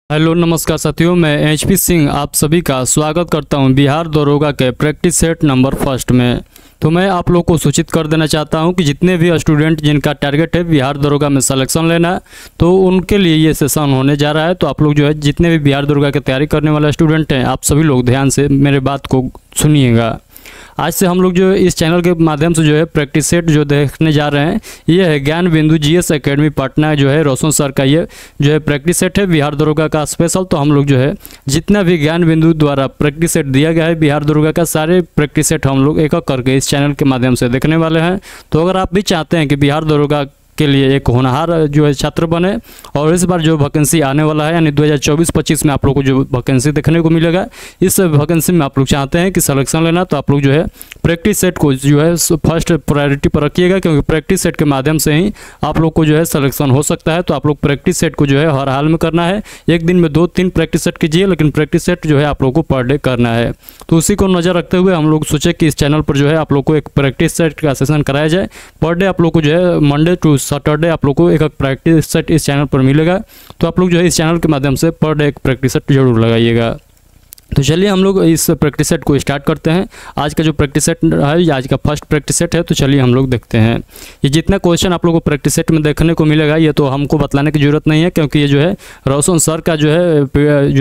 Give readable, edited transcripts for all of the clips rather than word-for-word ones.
Hello नमस्कार साथियों, मैं एचपी सिंह आप सभी का स्वागत करता हूं बिहार दरोगा के प्रैक्टिस सेट नंबर फर्स्ट में। तो मैं आप लोग को सूचित कर देना चाहता हूं कि जितने भी स्टूडेंट जिनका टारगेट है बिहार दरोगा में सिलेक्शन लेना, तो उनके लिए ये सेशन होने जा रहा है। तो आप लोग जो है जितने भी बिहार दरोगा की तैयारी करने वाले स्टूडेंट हैं, आप सभी लोग ध्यान से मेरे बात को सुनिएगा। आज से हम लोग जो इस चैनल के माध्यम से जो है प्रैक्टिस सेट जो देखने जा रहे हैं, ये है ज्ञान बिंदु जीएस एकेडमी पटना जो है रोशन सर का ये जो है प्रैक्टिस सेट है बिहार दरोगा का स्पेशल। तो हम लोग जो है जितना भी ज्ञान बिंदु द्वारा प्रैक्टिस सेट दिया गया है बिहार दरोगा का, सारे प्रैक्टिस सेट हम लोग एक एक करके इस चैनल के माध्यम से देखने वाले हैं। तो अगर आप भी चाहते हैं कि बिहार दरोगा के लिए एक होनहार जो है छात्र बने, और इस बार जो वैकेंसी आने वाला है यानी 2024-25 में आप लोग को जो वैकेंसी देखने को मिलेगा, इस वैकेंसी में आप लोग चाहते हैं कि सिलेक्शन लेना, तो आप लोग जो है प्रैक्टिस सेट को जो है फर्स्ट प्रायोरिटी पर रखिएगा, क्योंकि प्रैक्टिस सेट के माध्यम से ही आप लोग को जो है सिलेक्शन हो सकता है। तो आप लोग प्रैक्टिस सेट को जो है हर हाल में करना है। एक दिन में 2-3 प्रैक्टिस सेट कीजिए, लेकिन प्रैक्टिस सेट जो है आप लोग को पर डे करना है। तो उसी को नज़र रखते हुए हम लोग सोचे कि इस चैनल पर जो है आप लोग को एक प्रैक्टिस सेट का सेशन कराया जाए। पर डे आप लोग को जो है मंडे टू सैटरडे आप लोग को एक प्रैक्टिस सेट इस चैनल पर मिलेगा। तो आप लोग जो है इस चैनल के माध्यम से पर डे एक प्रैक्टिस सेट जरूर लगाइएगा। तो चलिए हम लोग इस प्रैक्टिस सेट को स्टार्ट करते हैं। आज का जो प्रैक्टिस सेट है, आज का फर्स्ट प्रैक्टिस सेट है, तो चलिए हम लोग देखते हैं। ये जितना क्वेश्चन आप लोगों को प्रैक्टिस सेट में देखने को मिलेगा, ये तो हमको बतलाने की जरूरत नहीं है, क्योंकि ये जो है रोशन सर का जो है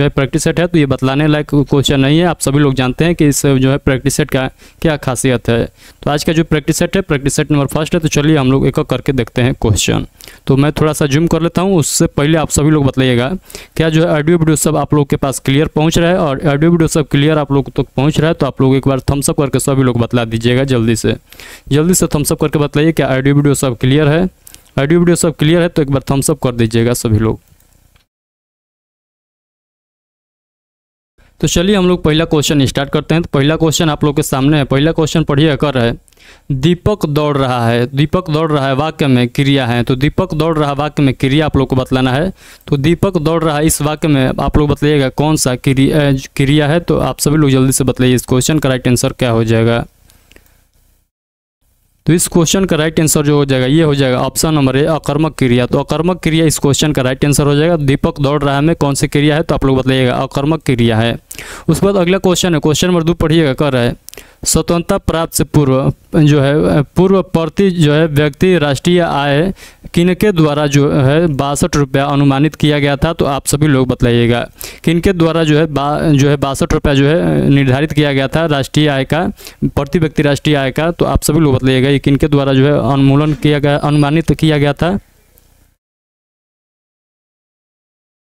प्रैक्टिस सेट है, तो ये बतलाने लायक क्वेश्चन नहीं है। आप सभी लोग जानते हैं कि इस जो है प्रैक्टिस सेट का क्या खासियत है। तो आज का जो प्रैक्टिस सेट है, प्रैक्टिस सेट नंबर फर्स्ट है। तो चलिए हम लोग एक एक करके देखते हैं क्वेश्चन। तो मैं थोड़ा सा जूम कर लेता हूँ। उससे पहले आप सभी लोग बताइएगा, क्या जो है ऑडियो वीडियो सब आप लोग के पास क्लियर पहुँच रहा है, और ऑडियो वीडियो सब क्लियर आप लोग तक पहुंच रहा है तो आप लोग एक बार थम्स अप करके सभी लोग बतला दीजिएगा। जल्दी से थम्स अप करके बताइए क्या ऑडियो वीडियो सब क्लियर है। ऑडियो वीडियो सब क्लियर है तो एक बार थम्स अप कर दीजिएगा सभी लोग। तो चलिए हम लोग पहला क्वेश्चन स्टार्ट करते हैं। तो पहला क्वेश्चन आप लोग के सामने है। पहला क्वेश्चन पढ़िए, कर है दीपक दौड़ रहा है। दीपक दौड़ रहा है वाक्य में क्रिया है, तो दीपक दौड़ रहा वाक्य में क्रिया आप लोग को बतलाना है। तो दीपक दौड़ रहा इस वाक्य में आप लोग बताइएगा कौन सा क्रिया है। तो आप सभी लोग जल्दी से बताइए इस क्वेश्चन का राइट आंसर क्या हो जाएगा। तो इस क्वेश्चन का राइट आंसर जो हो जाएगा, ये हो जाएगा ऑप्शन नंबर ए अकर्मक क्रिया। तो अकर्मक क्रिया इस क्वेश्चन का राइट आंसर हो जाएगा। दीपक दौड़ रहा है में कौन सी क्रिया है, तो आप लोग बताइएगा अकर्मक क्रिया है। उसके बाद अगला क्वेश्चन है, क्वेश्चन नंबर 2 पढ़िएगा, कर रहा है स्वतंत्रता प्राप्त से पूर्व जो है पूर्व प्रति जो है व्यक्ति राष्ट्रीय आय किनके द्वारा जो है 62 रुपया अनुमानित किया गया था। तो आप सभी लोग बताइएगा किनके द्वारा जो है 62 रुपया जो है निर्धारित किया गया था राष्ट्रीय आय का, प्रति व्यक्ति राष्ट्रीय आय का। तो आप सभी लोग बताइएगा ये किनके द्वारा जो है अनुमानित किया गया था।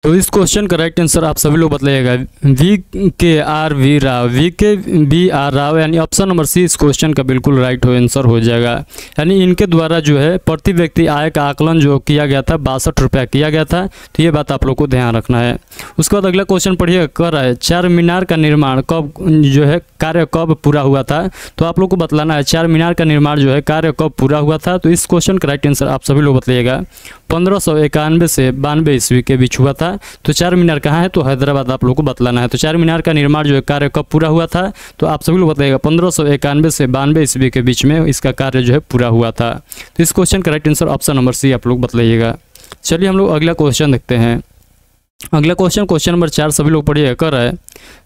तो इस क्वेश्चन का राइट आंसर आप सभी लोग बताइएगा VKRV राव। VKBR राव यानी ऑप्शन नंबर सी इस क्वेश्चन का बिल्कुल राइट आंसर हो जाएगा। यानी इनके द्वारा जो है प्रति व्यक्ति आय का आकलन जो किया गया था 62 रुपया किया गया था। तो ये बात आप लोग को ध्यान रखना है। उसके बाद अगला क्वेश्चन पढ़िए, कर रहा है चार मीनार का निर्माण कब जो है कार्य कब पूरा हुआ था। तो आप लोग को बतलाना है चार मीनार का निर्माण जो है कार्य कब पूरा हुआ था। तो इस क्वेश्चन का राइट आंसर आप सभी लोग बताइएगा 1591 से 92 ईस्वी के बीच हुआ था। तो चार मीनार कहाँ है, तो हैदराबाद आप लोग को बतलाना है। तो चार मीनार का निर्माण जो है कार्य कब पूरा हुआ था, तो आप सभी लोग बताइएगा 1591 से 92 ईस्वी के बीच में इसका कार्य जो है पूरा हुआ था। तो इस क्वेश्चन का right answer option number C आप लोग बताइएगा। चलिए हम लोग अगला क्वेश्चन देखते हैं। अगला क्वेश्चन नंबर 4 सभी लोग पढ़िए, कर रहा है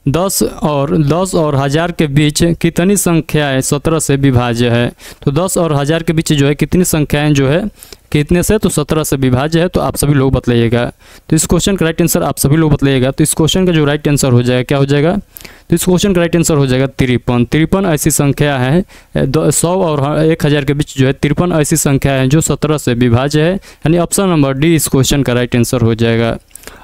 10 और 1000 के बीच कितनी संख्याएं 17 से विभाज्य है। तो 10 और 1000 के बीच जो है कितनी संख्याएं जो है कितने से, तो 17 से विभाज्य है। तो आप सभी लोग बताइएगा। तो इस क्वेश्चन का राइट आंसर आप सभी लोग बताइएगा। तो इस क्वेश्चन का जो राइट आंसर हो जाएगा क्या हो जाएगा, तो इस क्वेश्चन का राइट आंसर हो जाएगा 53। 53 ऐसी संख्या है 100 और 1000 के बीच जो है 53 ऐसी संख्या है जो 17 से विभाज्य है। यानी ऑप्शन नंबर डी इस क्वेश्चन का राइट आंसर हो जाएगा।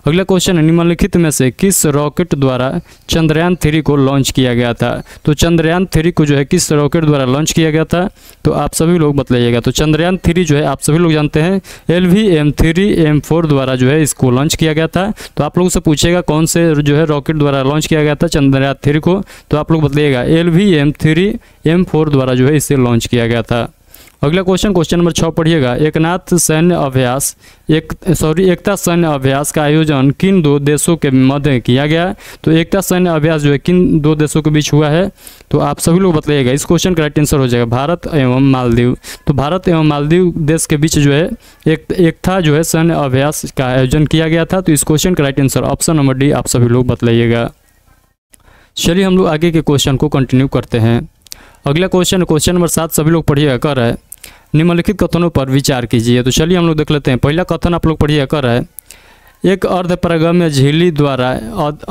अगला क्वेश्चन है निम्नलिखित में से किस रॉकेट द्वारा चंद्रयान 3 को लॉन्च किया गया था। तो चंद्रयान 3 को जो है किस रॉकेट द्वारा लॉन्च किया गया था, तो आप सभी लोग बताइएगा। तो चंद्रयान 3 जो है आप सभी लोग जानते हैं LVM-3M4 द्वारा जो है इसको लॉन्च किया गया था। तो आप लोगों से पूछेगा कौन से जो है रॉकेट द्वारा लॉन्च किया गया था चंद्रयान 3 को, तो आप लोग बताइएगा LVM-3M4 द्वारा जो है इसे लॉन्च किया गया था। अगला क्वेश्चन नंबर 6 पढ़िएगा। एकता सैन्य अभ्यास का आयोजन किन दो देशों के मध्य किया गया? तो एकता सैन्य अभ्यास जो है किन दो देशों के बीच हुआ है? तो आप सभी लोग बताइएगा। इस क्वेश्चन का राइट आंसर हो जाएगा भारत एवं मालदीव। तो भारत एवं मालदीव देश के बीच जो है एकता जो है सैन्य अभ्यास का आयोजन किया गया था। तो इस क्वेश्चन का right answer option number D आप सभी लोग बताइएगा। चलिए हम लोग आगे के क्वेश्चन को कंटिन्यू करते हैं। अगला क्वेश्चन नंबर 7 सभी लोग पढ़िएगा। कर रहा है निम्नलिखित कथनों पर विचार कीजिए। तो चलिए हम लोग देख लेते हैं। पहला कथन आप लोग पढ़िएगा। कर रहा है एक अर्धपरागम्य झिल्ली द्वारा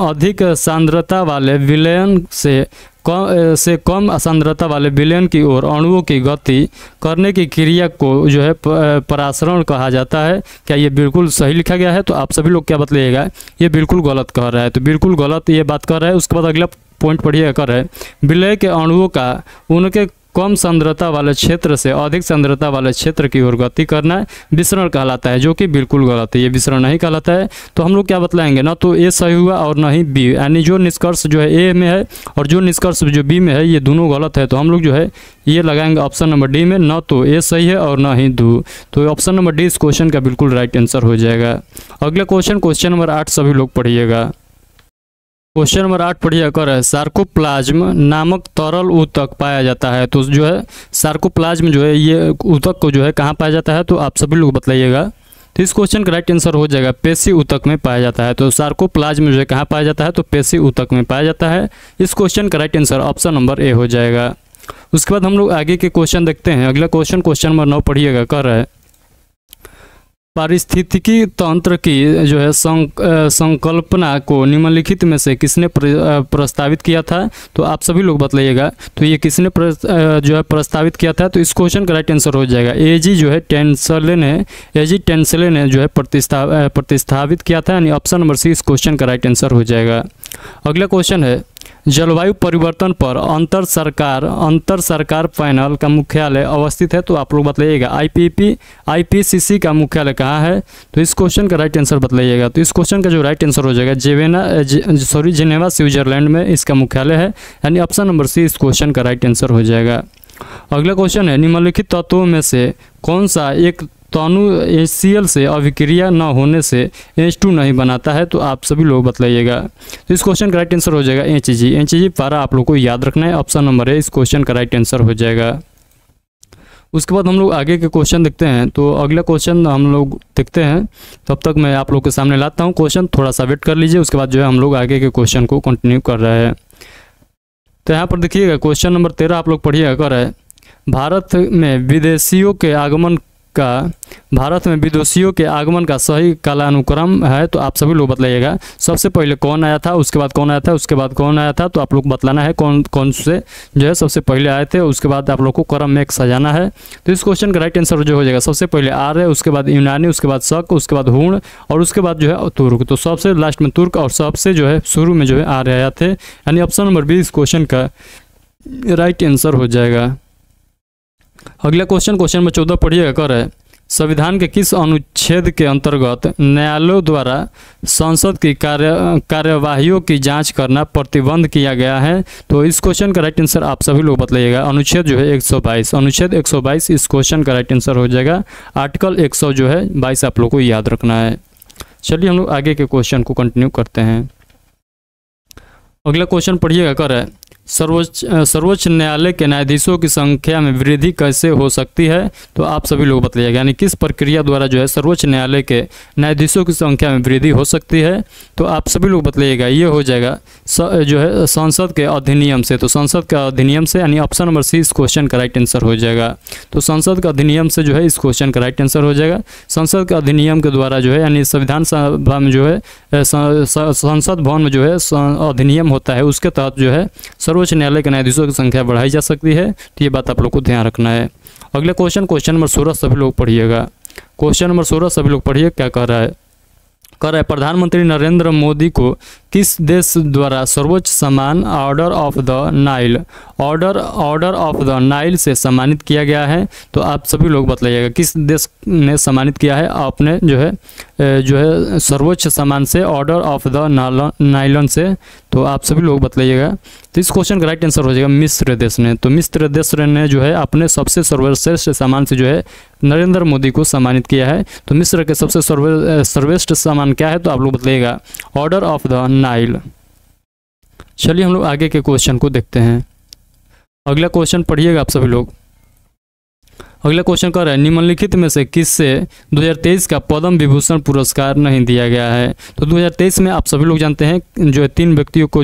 अधिक सांद्रता वाले विलयन से कम सांद्रता वाले विलयन की ओर अणुओं की गति करने की क्रिया को जो है परासरण कहा जाता है। क्या ये बिल्कुल सही लिखा गया है? तो आप सभी लोग क्या बतलाइएगा। ये बिल्कुल गलत कह रहा है। तो बिल्कुल गलत ये बात कर रहा है। उसके बाद अगला पॉइंट पढ़िएगा। कर रहा है विलय के अणुओं का उनके कम सांद्रता वाले क्षेत्र से अधिक सांद्रता वाले क्षेत्र की ओर गति करना विसरण कहलाता है, जो कि बिल्कुल गलत है। ये विसरण नहीं कहलाता है। तो हम लोग क्या बतलाएंगे, ना तो ए सही हुआ और ना ही बी, यानी जो निष्कर्ष जो है ए में है और जो निष्कर्ष जो बी में है ये दोनों गलत है। तो हम लोग जो है ये लगाएंगे ऑप्शन नंबर डी में, ना तो ए सही है और ना ही दो। तो ऑप्शन नंबर डी इस क्वेश्चन का बिल्कुल राइट आंसर हो जाएगा। अगला क्वेश्चन नंबर 8 सभी लोग पढ़िएगा। क्वेश्चन नंबर 8 पढ़िएगा। कर है सार्कोप्लाज्म नामक तरल ऊतक पाया जाता है। तो जो है सार्कोप्लाज्म जो है ये ऊतक को जो है कहाँ पाया जाता है? तो आप सभी लोग बताइएगा। तो इस क्वेश्चन का राइट आंसर हो जाएगा पेशी ऊतक में पाया जाता है। तो सार्कोप्लाज्म जो है कहाँ पाया जाता है? तो पेशी ऊतक में पाया जाता है। इस क्वेश्चन का right answer option number A हो जाएगा। उसके बाद हम लोग आगे के क्वेश्चन देखते हैं। अगला क्वेश्चन नंबर 9 पढ़िएगा। कर है पारिस्थितिकी तंत्र की जो है संकल्पना को निम्नलिखित में से किसने प्रस्तावित किया था? तो आप सभी लोग बताइएगा। तो ये किसने जो है प्रस्तावित किया था? तो इस क्वेश्चन का राइट आंसर हो जाएगा एजी जो है टेंसले ने जो है प्रतिस्थापित किया था, यानी ऑप्शन नंबर सी इस क्वेश्चन का राइट आंसर हो जाएगा। अगला क्वेश्चन है जलवायु परिवर्तन पर अंतर सरकार पैनल का मुख्यालय अवस्थित है। तो आप लोग बताइएगा आईपीसीसी का मुख्यालय कहाँ है? तो इस क्वेश्चन का राइट आंसर बताइएगा। तो इस क्वेश्चन का जो राइट आंसर हो जाएगा जिनेवा स्विट्जरलैंड में इसका मुख्यालय है, यानी ऑप्शन नंबर सी इस क्वेश्चन का राइट आंसर हो जाएगा। अगला क्वेश्चन है निम्नलिखित तत्वों में से कौन सा एक तनु HCl से अभिक्रिया न होने से H2 नहीं बनाता है? तो आप सभी लोग बताइएगा। तो इस क्वेश्चन का राइट आंसर हो जाएगा HG पारा आप लोग को याद रखना है, ऑप्शन नंबर है इस क्वेश्चन का राइट आंसर हो जाएगा। उसके बाद हम लोग आगे के क्वेश्चन देखते हैं। तो अगला क्वेश्चन हम लोग देखते हैं, तब तक मैं आप लोग के सामने लाता हूँ क्वेश्चन, थोड़ा सा वेट कर लीजिए। उसके बाद जो है हम लोग आगे के क्वेश्चन को कंटिन्यू कर रहे हैं। तो यहाँ पर देखिएगा क्वेश्चन नंबर 13 आप लोग पढ़िएगा। कर है भारत में विदेशियों के आगमन का सही कालानुक्रम है। तो आप सभी लोग बताइएगा सबसे पहले कौन आया था, उसके बाद कौन आया था, उसके बाद कौन आया था। तो आप लोग बतलाना है कौन से जो है सबसे पहले आए थे, उसके बाद आप लोग को क्रम में एक सजाना है। तो इस क्वेश्चन का राइट आंसर जो हो जाएगा सबसे पहले आर्य, उसके बाद यूनानी, उसके बाद शक, उसके बाद हूण और उसके बाद जो है तुर्क। तो सबसे लास्ट में तुर्क और सबसे जो है शुरू में जो है आर्य आया थे, यानी ऑप्शन नंबर बी इस क्वेश्चन का राइट आंसर हो जाएगा। अगला क्वेश्चन नंबर 14 पढ़िएगा। कर है संविधान के किस अनुच्छेद के अंतर्गत न्यायालयों द्वारा संसद की कार्यवाहियों की जांच करना प्रतिबंध किया गया है? तो इस क्वेश्चन का राइट आंसर आप सभी लोग बताइएगा। अनुच्छेद जो है 122, अनुच्छेद 122 इस क्वेश्चन का राइट आंसर हो जाएगा। आर्टिकल 100 जो है 22 आप लोग को याद रखना है। चलिए हम लोग आगे के क्वेश्चन को कंटिन्यू करते हैं। अगला क्वेश्चन पढ़िएगा। कर है सर्वोच्च न्यायालय के न्यायाधीशों की संख्या में वृद्धि कैसे हो सकती है? तो आप सभी लोग बताइएगा, यानी किस प्रक्रिया द्वारा जो है सर्वोच्च न्यायालय के न्यायाधीशों की संख्या में वृद्धि हो सकती है? तो आप सभी लोग बताइएगा। ये हो जाएगा जो है संसद के अधिनियम से। तो संसद का अधिनियम से, यानी ऑप्शन नंबर सी इस क्वेश्चन का राइट आंसर हो जाएगा। तो संसद का अधिनियम से जो है इस क्वेश्चन का राइट आंसर हो जाएगा। संसद के अधिनियम के द्वारा जो है, यानी संविधान सभा में जो है संसद भवन में जो है अधिनियम होता है, उसके तहत जो है सर्वोच्च न्यायालय के न्यायाधीशों की संख्या बढ़ाई जा सकती है। तो ये बात आप लोग को ध्यान रखना है। अगला क्वेश्चन नंबर 16 सभी लोग पढ़िएगा। क्वेश्चन नंबर 16 सभी लोग पढ़िए क्या कह रहा है। कह रहा है प्रधानमंत्री नरेंद्र मोदी को किस देश द्वारा सर्वोच्च सम्मान order of the Nile order of the Nile से सम्मानित किया गया है? तो आप सभी लोग बताइएगा किस देश ने सम्मानित किया है आपने जो है सर्वोच्च सम्मान से, ऑर्डर ऑफ द नाइलन से? तो आप सभी लोग बताइएगा। तो इस क्वेश्चन का राइट आंसर हो जाएगा मिस्र देश ने। तो मिस्र देश ने जो है अपने सबसे सर्वश्रेष्ठ सम्मान से जो है नरेंद्र मोदी को सम्मानित किया है। तो मिस्र के सबसे सर्वश्रेष्ठ सम्मान क्या है? तो आप लोग बताइएगा ऑर्डर ऑफ द नाइल। चलिए हम लोग आगे के क्वेश्चन को देखते हैं। अगला क्वेश्चन पढ़िएगा आप सभी लोग। अगला क्वेश्चन कर रहा है निम्नलिखित में से किससे 2023 का पद्म विभूषण पुरस्कार नहीं दिया गया है? तो 2023 में आप सभी लोग जानते हैं जो है तीन व्यक्तियों को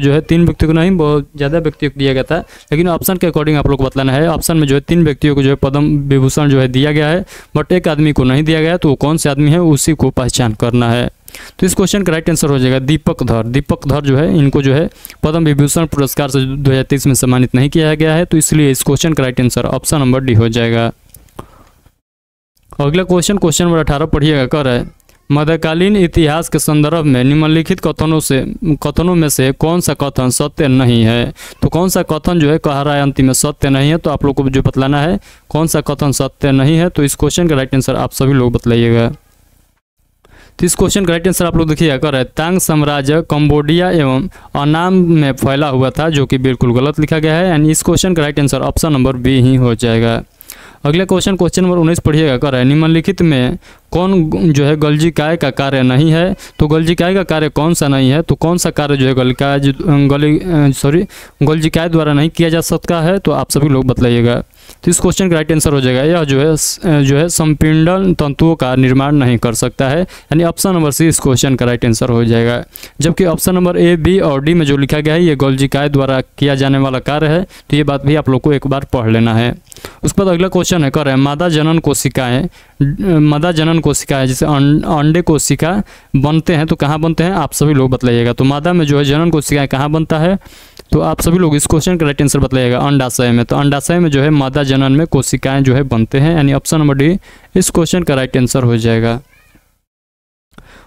नहीं, बहुत ज़्यादा व्यक्तियों को दिया गया था, लेकिन ऑप्शन के अकॉर्डिंग आप लोग को बतलाना है। ऑप्शन में जो है 3 व्यक्तियों को जो है पद्म विभूषण जो है दिया गया है, बट एक आदमी को नहीं दिया गया। तो वो कौन से आदमी है उसी को पहचान करना है। तो इस क्वेश्चन का राइट आंसर हो जाएगा दीपक धर जो है इनको जो है पद्म विभूषण पुरस्कार से 2023 में सम्मानित नहीं किया गया है। तो इसलिए इस क्वेश्चन का right answer option number D हो जाएगा। अगला क्वेश्चन नंबर 18 पढ़िएगा। कर है मध्यकालीन इतिहास के संदर्भ में निम्नलिखित कथनों में से कौन सा कथन सत्य नहीं है? तो कौन सा कथन जो है कह रहा है अंतिम में सत्य नहीं है? तो आप लोग को जो बतलाना है कौन सा कथन सत्य नहीं है। तो इस क्वेश्चन का राइट आंसर आप सभी लोग बतलाइएगा। तो इस क्वेश्चन का राइट आंसर आप लोग देखिएगा। कर है तांग साम्राज्य कंबोडिया एवं अन्नाम में फैला हुआ था, जो कि बिल्कुल गलत लिखा गया है। एंड इस क्वेश्चन का right answer option number B ही हो जाएगा। अगला क्वेश्चन नंबर 19 पढ़िएगा। कर है निम्नलिखित में कौन जो है गलजीकाय का कार्य नहीं है? तो गलजीकाय का कार्य कौन सा नहीं है? तो कौन सा कार्य जो है गलजीकाय द्वारा नहीं किया जा सकता है? तो आप सभी लोग बतलाइएगा। तो इस क्वेश्चन का राइट आंसर हो जाएगा यह जो है संपीड़न तंतुओं का निर्माण नहीं कर सकता है, यानी ऑप्शन नंबर सी इस क्वेश्चन का राइट आंसर हो जाएगा। जबकि ऑप्शन नंबर ए, बी और डी में जो लिखा गया है ये गलजीकाय द्वारा किया जाने वाला कार्य है। तो ये बात भी आप लोग को एक बार पढ़ लेना है। उसके बाद अगला क्वेश्चन है कर है मादा जनन कोशिकाएं जैसे अंडे कोशिका बनते हैं, तो कहाँ बनते हैं आप सभी लोग बतलाइएगा। तो मादा में जो है जनन कोशिकाएं कहाँ बनता है? तो आप सभी लोग इस क्वेश्चन का राइट आंसर बताइएगा अंडाशय में। तो अंडाशय में जो है मादा जनन में कोशिकाएं जो है बनते हैं, यानी ऑप्शन नंबर डी इस क्वेश्चन का राइट आंसर हो जाएगा।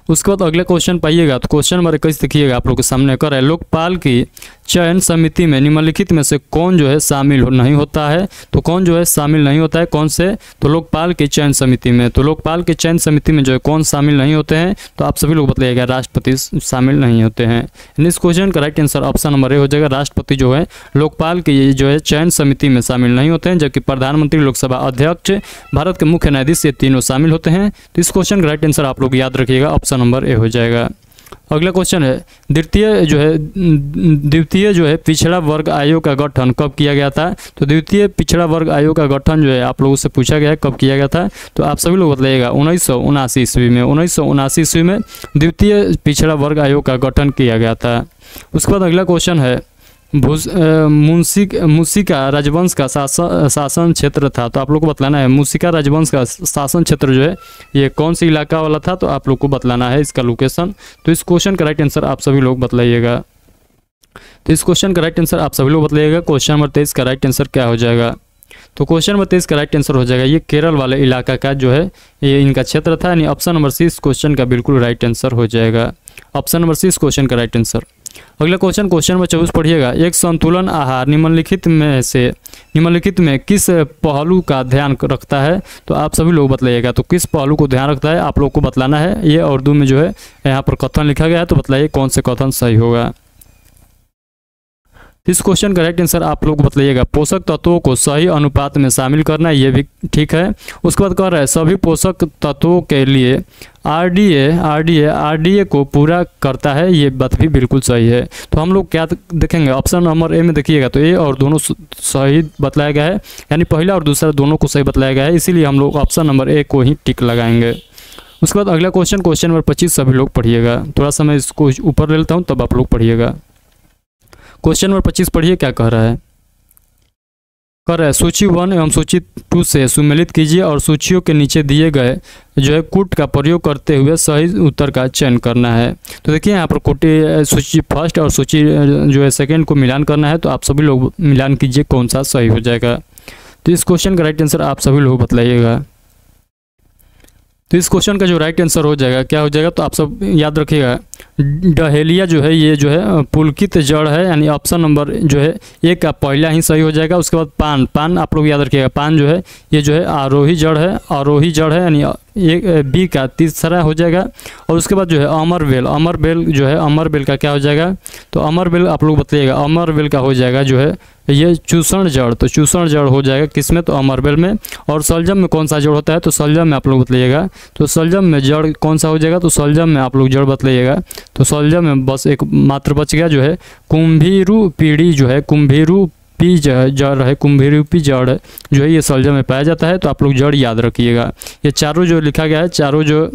उसके बाद अगला क्वेश्चन पाइएगा। तो क्वेश्चन नंबर 21 देखिएगा आप लोग के सामने। कर है लोकपाल की चयन समिति में निम्नलिखित में से कौन जो है शामिल नहीं होता है? तो कौन जो है शामिल नहीं होता है कौन से? तो लोकपाल की चयन समिति में। तो लोकपाल की चयन समिति में जो है कौन शामिल नहीं होते हैं? तो आप सभी लोग बताइएगा राष्ट्रपति शामिल नहीं होते हैं। इस क्वेश्चन का right answer option number A हो जाएगा। राष्ट्रपति जो है लोकपाल की जो है चयन समिति में शामिल नहीं होते हैं, जबकि प्रधानमंत्री, लोकसभा अध्यक्ष, भारत के मुख्य न्यायाधीश ये तीनों शामिल होते हैं। तो इस क्वेश्चन का राइट आंसर आप लोग याद रखिएगा ऑप्शन नंबर ए हो जाएगा। अगला क्वेश्चन है द्वितीय जो है पिछड़ा वर्ग आयोग का गठन कब किया गया था? तो द्वितीय पिछड़ा वर्ग आयोग का गठन जो है आप लोगों से पूछा गया है कब किया गया था? तो आप सभी लोग बताइएगा 1979 ईस्वी में। 1979 ईस्वी में द्वितीय पिछड़ा वर्ग आयोग का गठन किया गया था। उसके बाद अगला क्वेश्चन है मुसिका राजवंश का शासन क्षेत्र था। तो आप लोग को बतलाना है मुसिका राजवंश का शासन क्षेत्र जो है ये कौन सी इलाका वाला था? तो आप लोग को बतलाना है इसका लोकेशन। तो इस क्वेश्चन का राइट आंसर आप सभी लोग बतलाइएगा। तो इस क्वेश्चन का राइट आंसर आप सभी लोग बतलाइएगा। क्वेश्चन नंबर 23 का राइट आंसर क्या हो जाएगा? तो क्वेश्चन नंबर 23 का राइट आंसर हो जाएगा ये केरल वाले इलाका का जो है ये इनका क्षेत्र था, यानी ऑप्शन नंबर सी इस क्वेश्चन का बिल्कुल राइट आंसर हो जाएगा। ऑप्शन नंबर सी इस क्वेश्चन का राइट आंसर। अगला क्वेश्चन नंबर 24 पढ़िएगा। एक संतुलन आहार निम्नलिखित में किस पहलू का ध्यान रखता है? तो आप सभी लोग बतलाइएगा। तो किस पहलू को ध्यान रखता है आप लोग को बतलाना है। ये उर्दू में जो है यहाँ पर कथन लिखा गया है, तो बताइए कौन से कथन सही होगा। इस क्वेश्चन का राइट आंसर आप लोग बताइएगा पोषक तत्वों को सही अनुपात में शामिल करना, ये भी ठीक है। उसके बाद कह रहा है सभी पोषक तत्वों के लिए आरडीए को पूरा करता है, ये बात भी बिल्कुल सही है। तो हम लोग क्या देखेंगे ऑप्शन नंबर ए में देखिएगा। तो ए और दोनों सही बतलाया गया है, यानी पहला और दूसरा दोनों को सही बतलाया गया है, इसीलिए हम लोग ऑप्शन नंबर ए को ही टिक लगाएंगे। उसके बाद अगला क्वेश्चन नंबर 25 सभी लोग पढ़िएगा। थोड़ा सा मैं इसको ऊपर ले लेता हूँ तब आप लोग पढ़िएगा। क्वेश्चन नंबर 25 पढ़िए क्या कह रहा है। कह रहा है सूची 1 एवं सूची 2 से सुमेलित कीजिए और सूचियों के नीचे दिए गए जो है कूट का प्रयोग करते हुए सही उत्तर का चयन करना है। तो देखिए यहाँ पर कूटी सूची फर्स्ट और सूची जो है सेकंड को मिलान करना है, तो आप सभी लोग मिलान कीजिए कौन सा सही हो जाएगा। तो इस क्वेश्चन का राइट आंसर आप सभी लोग बतलाइएगा। तो इस क्वेश्चन का जो राइट आंसर हो जाएगा क्या हो जाएगा? तो आप सब याद रखिएगा डहेलिया जो है ये जो है पुलकित जड़ है, यानी ऑप्शन नंबर जो है एक का पहला ही सही हो जाएगा। उसके बाद पान, पान आप लोग याद रखिएगा, पान जो है ये जो है आरोही जड़ है, आरोही जड़ है, यानी एक बी का तीसरा हो जाएगा। और उसके बाद जो है अमरबेल, अमरबेल जो है अमरबेल का क्या हो जाएगा, तो अमरबेल आप लोग बताइएगा, अमरबेल का हो जाएगा जो है ये चूषण जड़, तो चूषण जड़ हो जाएगा किसमें, तो अमरबेल में। और सलजम में कौन सा जड़ होता है, तो सलजम में आप लोग बताइएगा, तो सलजम में जड़ कौन सा हो जाएगा, तो सलजम में आप लोग जड़ बताइएगा। तो सलजम में बस एक मात्र बच गया जो है कुम्भीरू पीढ़ी जो है, कुम्भीरू पी जड़ है, कुम्भीरूपी जड़ जो है ये सलजम में पाया जाता है। तो आप लोग जड़ याद रखिएगा। ये चारों जो लिखा गया है, चारों जो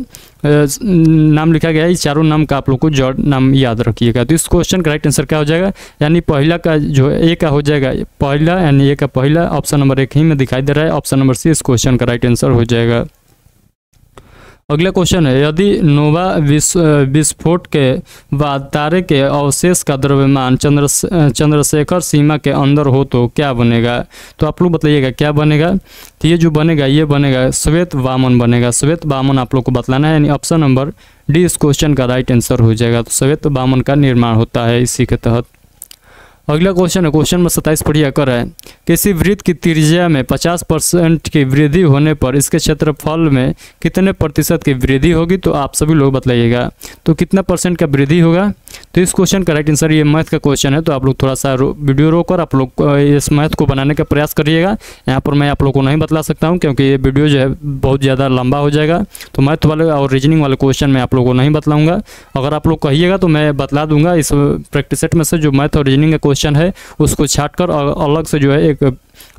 नाम लिखा गया है, इस चारों नाम का आप लोग को जड़ नाम याद रखिएगा। तो इस क्वेश्चन का राइट आंसर क्या हो जाएगा, यानी पहला का जो ए का हो जाएगा पहला, यानी ए का पहला ऑप्शन नंबर एक ही में दिखाई दे रहा है, ऑप्शन नंबर सी इस क्वेश्चन का राइट आंसर हो जाएगा। अगला क्वेश्चन है, यदि नोवा विस्फोट के बाद तारे के अवशेष का द्रव्यमान चंद्रशेखर सीमा के अंदर हो तो क्या बनेगा, तो आप लोग बताइएगा क्या बनेगा। तो ये जो बनेगा ये बनेगा श्वेत वामन बनेगा, श्वेत वामन आप लोग को बतलाना है, यानी ऑप्शन नंबर डी इस क्वेश्चन का राइट आंसर हो जाएगा। तो श्वेत वामन का निर्माण होता है इसी के तहत। अगला क्वेश्चन है, क्वेश्चन नंबर 27 पढ़िए कर है, किसी वृत्त की त्रिज्या में 50% की वृद्धि होने पर इसके क्षेत्रफल में कितने प्रतिशत की वृद्धि होगी, तो आप सभी लोग बताइएगा। तो कितना परसेंट का वृद्धि होगा, तो इस क्वेश्चन का राइट आंसर, ये मैथ का क्वेश्चन है, तो आप लोग थोड़ा सा वीडियो रोककर आप लोग इस मैथ को बनाने का प्रयास करिएगा। यहाँ पर मैं आप लोग को नहीं बतला सकता हूँ क्योंकि ये वीडियो जो है बहुत ज़्यादा लंबा हो जाएगा, तो मैथ वाले और रीजनिंग वाले क्वेश्चन मैं आप लोग को नहीं बतलाऊँगा। अगर आप लोग कहिएगा तो मैं बतला दूंगा। इस प्रैक्टिस सेट में से जो मैथ और रीजनिंग का क्वेश्चन है उसको छाट कर अलग से जो है एक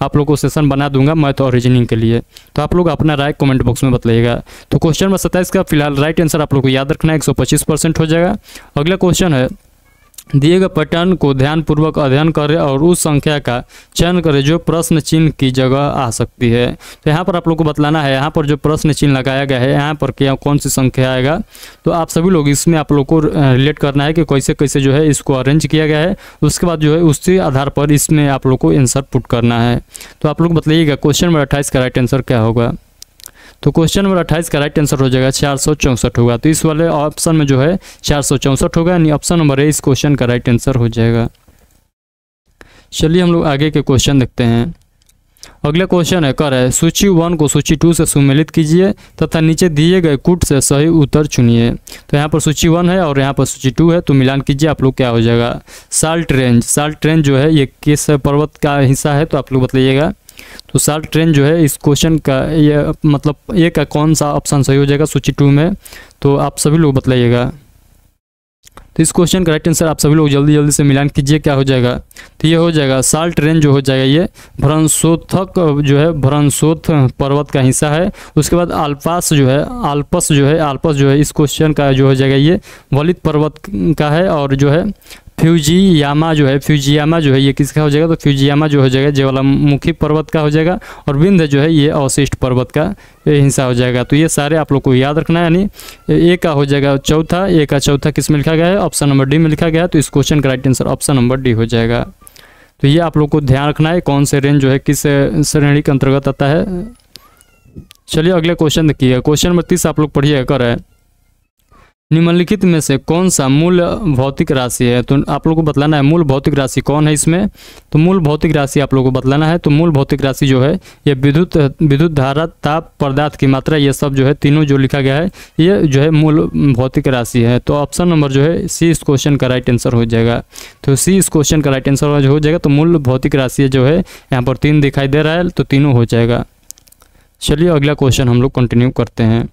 आप लोग को सेशन बना दूंगा मैथ और रीजनिंग के लिए। तो आप लोग अपना राय कमेंट बॉक्स में बताइएगा। तो क्वेश्चन नंबर 27 का फिलहाल राइट आंसर आप लोग को याद रखना है 125% हो जाएगा। अगला क्वेश्चन है, दिए गए पैटर्न को ध्यानपूर्वक अध्ययन करें और उस संख्या का चयन करें जो प्रश्न चिन्ह की जगह आ सकती है। तो यहाँ पर आप लोग को बतलाना है, यहाँ पर जो प्रश्न चिन्ह लगाया गया है यहाँ पर क्या कौन सी संख्या आएगा। तो आप सभी लोग इसमें आप लोग को रिलेट करना है कि कैसे कैसे जो है इसको अरेंज किया गया है, उसके बाद जो है उसी आधार पर इसमें आप लोग को आंसर पुट करना है। तो आप लोग बताइएगा क्वेश्चन नंबर 28 का राइट आंसर क्या होगा। तो क्वेश्चन नंबर 28 का राइट आंसर हो जाएगा 464 होगा। तो इस वाले ऑप्शन में जो है 464 होगा, यानी ऑप्शन नंबर ए इस क्वेश्चन का राइट आंसर हो जाएगा। चलिए हम लोग आगे के क्वेश्चन देखते हैं। अगला क्वेश्चन है, कर है सूची 1 को सूची 2 से सम्मिलित कीजिए तथा नीचे दिए गए कूट से सही उत्तर चुनिए। तो यहाँ पर सूची 1 है और यहाँ पर सूची 2 है, तो मिलान कीजिए आप लोग क्या हो जाएगा। साल्ट रेंज, साल्ट रेंज जो है ये किस पर्वत का हिस्सा है, तो आप लोग बताइएगा। तो साल्ट रेंज जो है इस क्वेश्चन का ये मतलब ए का कौन सा ऑप्शन सही हो जाएगा सूची 2 में, तो आप सभी लोग बताइएगा। तो इस क्वेश्चन का राइट आंसर आप सभी लोग जल्दी जल्दी से मिलान कीजिए क्या हो जाएगा। तो ये हो जाएगा साल्ट रेंज जो हो जाएगा ये भ्रंशोत्थक जो है भ्रंशोत्थ पर्वत का हिस्सा है। उसके बाद आल्पस जो है आल्पस जो है इस क्वेश्चन का जो हो जाएगा ये वलित पर्वत का है। और जो है फ्यूजियामा जो है ये किसका हो जाएगा, तो फ्यूजियामा जो हो जाएगा ज्वालामुखी पर्वत का हो जाएगा। और विंध्य जो है ये अवशिष्ट पर्वत का हिस्सा हो जाएगा। तो ये सारे आप लोग को याद रखना है, यानी ए का हो जाएगा चौथा, ए का चौथा किस में लिखा गया है, ऑप्शन नंबर डी में लिखा गया है। तो इस क्वेश्चन का right answer option number D हो जाएगा। तो ये आप लोग को ध्यान रखना है कौन से रेंज जो है किस श्रेणी के अंतर्गत आता है। चलिए अगले क्वेश्चन देखिए, क्वेश्चन नंबर 30 आप लोग पढ़िए कर है, निम्नलिखित में से कौन सा मूल भौतिक राशि है। तो आप लोगों को बतलाना है मूल भौतिक राशि कौन है इसमें। तो मूल भौतिक राशि आप लोगों को बतलाना है। तो मूल भौतिक राशि जो है ये विद्युत धारा, ताप, पदार्थ की मात्रा, ये सब जो है तीनों जो लिखा गया है ये जो है मूल भौतिक राशि है। तो ऑप्शन नंबर जो है सी इस क्वेश्चन का राइट आंसर हो जाएगा। तो सी इस क्वेश्चन का राइट आंसर हो जाएगा। तो मूल भौतिक राशि जो है यहाँ पर 3 दिखाई दे रहा है, तो तीनों हो जाएगा। चलिए अगला क्वेश्चन हम लोग कंटिन्यू करते हैं।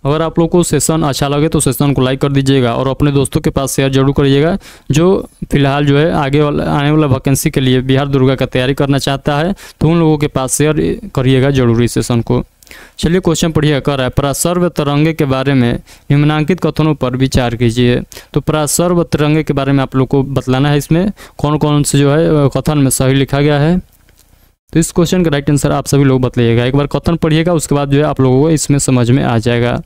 अगर आप लोग को सेशन अच्छा लगे तो सेशन को लाइक कर दीजिएगा और अपने दोस्तों के पास शेयर जरूर करिएगा जो फिलहाल जो है आने वाला वैकेंसी के लिए बिहार दुर्गा का तैयारी करना चाहता है, तो उन लोगों के पास शेयर करिएगा जरूरी सेशन को। चलिए क्वेश्चन पढ़िए कर रहा है, प्रासर्व तरंगे के बारे में निम्नांकित कथनों पर विचार कीजिए। तो प्रासर्व तरंगे के बारे में आप लोग को बतलाना है इसमें कौन कौन से जो है कथन में सही लिखा गया है। तो इस क्वेश्चन का राइट आंसर आप सभी लोग बतलाइएगा। एक बार कथन पढ़िएगा उसके बाद जो है आप लोगों को इसमें समझ में आ जाएगा।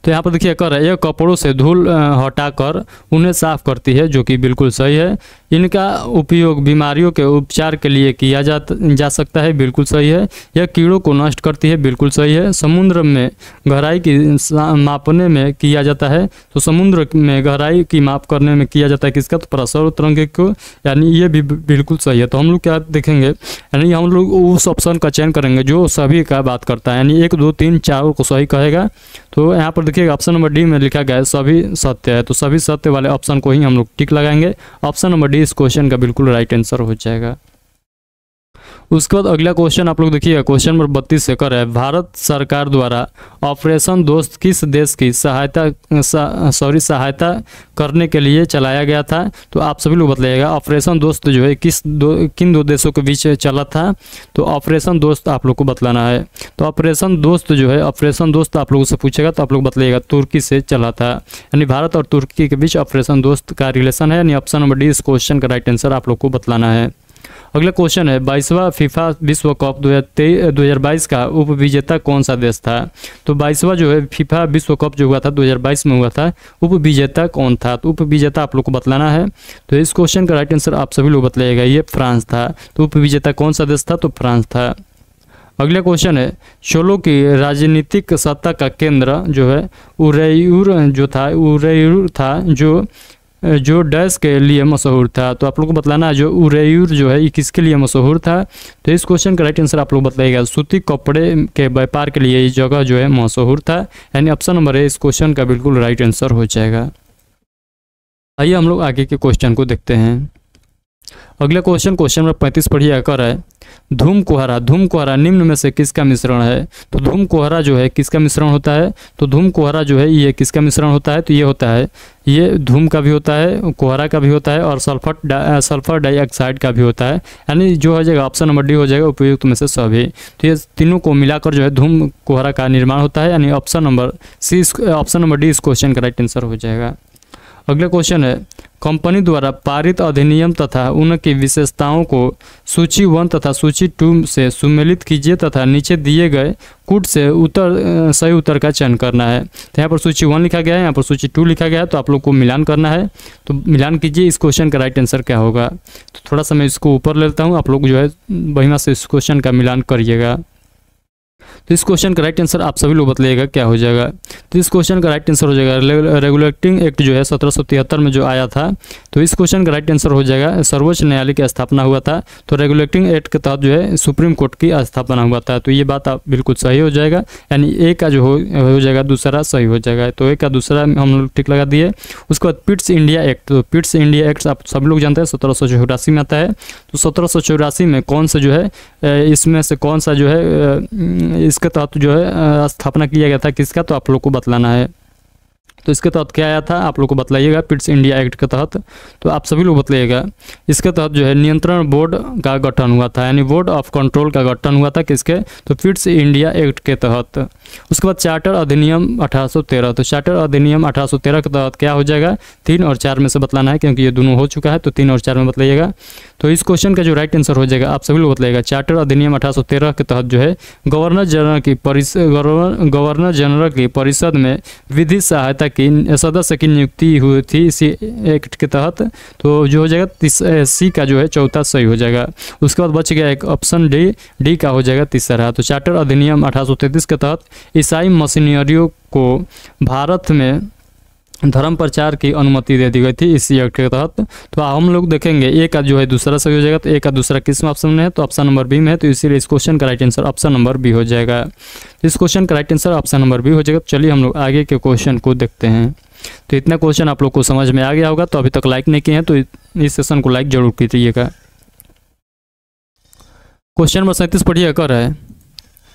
तो यहाँ पर देखिए कर है, यह कपड़ों से धूल हटाकर उन्हें साफ करती है, जो कि बिल्कुल सही है। इनका उपयोग बीमारियों के उपचार के लिए किया जा सकता है, बिल्कुल सही है। यह कीड़ों को नष्ट करती है, बिल्कुल सही है। समुद्र में गहराई की मापने में किया जाता है, तो समुद्र में गहराई की माप करने में किया जाता है किसका, तो प्रसव तरंग को, यानी ये भी बिल्कुल सही है। तो हम लोग क्या देखेंगे, यानी हम लोग उस ऑप्शन का चयन करेंगे जो सभी का बात करता है, यानी 1 2 3 4 को सही कहेगा। तो यहाँ पर देखिएगा ऑप्शन नंबर डी में लिखा गया है सभी सत्य है, तो सभी सत्य वाले ऑप्शन को ही हम लोग टिक लगाएंगे। ऑप्शन नंबर डी इस क्वेश्चन का बिल्कुल राइट आंसर हो जाएगा। उसके बाद अगला क्वेश्चन आप लोग देखिएगा, क्वेश्चन नंबर 32 से कर है, भारत सरकार द्वारा ऑपरेशन दोस्त किस देश की सहायता करने के लिए चलाया गया था। तो आप सभी लोग बताइएगा ऑपरेशन दोस्त जो है किन दो देशों के बीच चला था। तो ऑपरेशन दोस्त आप लोग को बतलाना है। तो ऑपरेशन दोस्त जो है, ऑपरेशन दोस्त आप लोगों से पूछेगा तो आप लोग बताइएगा तुर्की से चला था, यानी भारत और तुर्की के बीच ऑपरेशन दोस्त का रिलेशन है, यानी ऑप्शन नंबर डी इस क्वेश्चन का राइट आंसर आप लोग को बतलाना है। अगला क्वेश्चन है, 22वां फीफा विश्व कप 2022 का उपविजेता कौन सा देश था। तो 22वां जो है फीफा विश्व कप जो हुआ था 2022 में हुआ था, उपविजेता कौन था। तो उपविजेता आप लोग को बतलाना है। तो इस क्वेश्चन का राइट आंसर आप सभी लोग बतलाइएगा, ये फ्रांस था। तो उपविजेता कौन सा देश था, तो फ्रांस था। अगला क्वेश्चन है, चोलों की राजनीतिक सत्ता का केंद्र जो है उरेयूर था जो डैश के लिए मशहूर था। तो आप लोग को बतलाना है जो उरेयूर जो है ये किसके लिए मशहूर था। तो इस क्वेश्चन का राइट आंसर आप लोग बताइएगा, सूती कपड़े के व्यापार के लिए ये जगह जो है मशहूर था, यानी ऑप्शन नंबर ए इस क्वेश्चन का बिल्कुल राइट आंसर हो जाएगा। आइए हम लोग आगे के क्वेश्चन को देखते हैं। अगला क्वेश्चन नंबर 35 पढ़िए, कर है, धूम कोहरा निम्न में से किसका मिश्रण है। तो धूम कोहरा जो है किसका मिश्रण होता है। तो धूम कोहरा जो है ये किसका मिश्रण होता है। तो ये होता है, ये धूम का भी होता है, कोहरा का भी होता है और सल्फर डाइऑक्साइड का भी होता है, यानी जो हो जाएगा ऑप्शन नंबर डी हो जाएगा उपयुक्त में से सभी। तो ये तीनों को मिलाकर जो है धूम कोहरा का निर्माण होता है, यानी ऑप्शन नंबर डी इस क्वेश्चन का राइट आंसर हो जाएगा। अगला क्वेश्चन है, कंपनी द्वारा पारित अधिनियम तथा उनकी विशेषताओं को सूची 1 तथा सूची 2 से सुमेलित कीजिए तथा नीचे दिए गए कूट से सही उत्तर का चयन करना है। तो यहाँ पर सूची 1 लिखा गया है, यहाँ पर सूची 2 लिखा गया है, तो आप लोग को मिलान करना है। तो मिलान कीजिए, इस क्वेश्चन का राइट आंसर क्या होगा। तो थोड़ा सा मैं इसको ऊपर ले लेता हूँ, आप लोग जो है बढ़िया से इस क्वेश्चन का मिलान करिएगा। तो इस क्वेश्चन का राइट आंसर आप सभी लोग बताइएगा क्या हो जाएगा। तो इस क्वेश्चन का राइट आंसर हो जाएगा रेगुलेटिंग एक्ट जो है 1773 में जो आया था। तो इस क्वेश्चन का राइट आंसर हो जाएगा सर्वोच्च न्यायालय की स्थापना हुआ था। तो रेगुलेटिंग एक्ट के तहत जो है सुप्रीम कोर्ट की स्थापना हुआ था। तो ये बात आप बिल्कुल सही हो जाएगा, यानी ए का जो हो जाएगा दूसरा सही हो जाएगा। तो ए का दूसरा हम लोग टिक लगा दिए। उसके बाद पिट्स इंडिया एक्ट, तो पिट्स इंडिया एक्ट आप सब लोग जानते हैं 1784 में आता है। तो 1784 में कौन सा जो है इसमें से कौन सा जो है इसके तहत जो है स्थापना किया गया था किसका, तो आप लोग को बतलाना है। तो इसके तहत क्या आया था आप लोग को बतलाइएगा, पिट्स इंडिया एक्ट के तहत। तो आप सभी लोग बतलाइएगा, इसके तहत जो है नियंत्रण बोर्ड का गठन हुआ था, यानी बोर्ड ऑफ कंट्रोल का गठन हुआ था किसके, तो पिट्स इंडिया एक्ट के तहत। उसके बाद चार्टर अधिनियम 1813, तो चार्टर अधिनियम 1813 के तहत क्या हो जाएगा, 3 और 4 में से बतलाना है, क्योंकि ये दोनों हो चुका है। तो 3 और 4 में बतलाइएगा। तो इस क्वेश्चन का जो राइट आंसर हो जाएगा आप सभी लोग बतलाइएगा, चार्टर अधिनियम 1813 के तहत जो है गवर्नर जनरल की परिषद में विधि सहायता की सदस्य की नियुक्ति हुई थी इसी एक्ट के तहत। तो जो हो जाएगा सी का जो है चौथा सही हो जाएगा। उसके बाद बच गया एक ऑप्शन डी का हो जाएगा तीसरा। तो चार्टर अधिनियम 1833 के तहत ईसाई मिशनरियों को भारत में धर्म प्रचार की अनुमति दे दी गई थी इसी एक्ट के तहत। तो हम लोग देखेंगे ए का जो है दूसरा सही हो जाएगा। तो ए का दूसरा किस ऑप्शन में है, तो ऑप्शन नंबर बी में है। तो इसीलिए इस क्वेश्चन का right answer option number B हो जाएगा। इस क्वेश्चन का right answer option number B हो जाएगा। चलिए हम लोग आगे के क्वेश्चन को देखते हैं। तो इतना क्वेश्चन आप लोग को समझ में आ गया होगा। तो अभी तक लाइक नहीं किए हैं तो इस सेशन को लाइक जरूर कीजिएगा। क्वेश्चन नंबर 37 पढ़िए, कर है,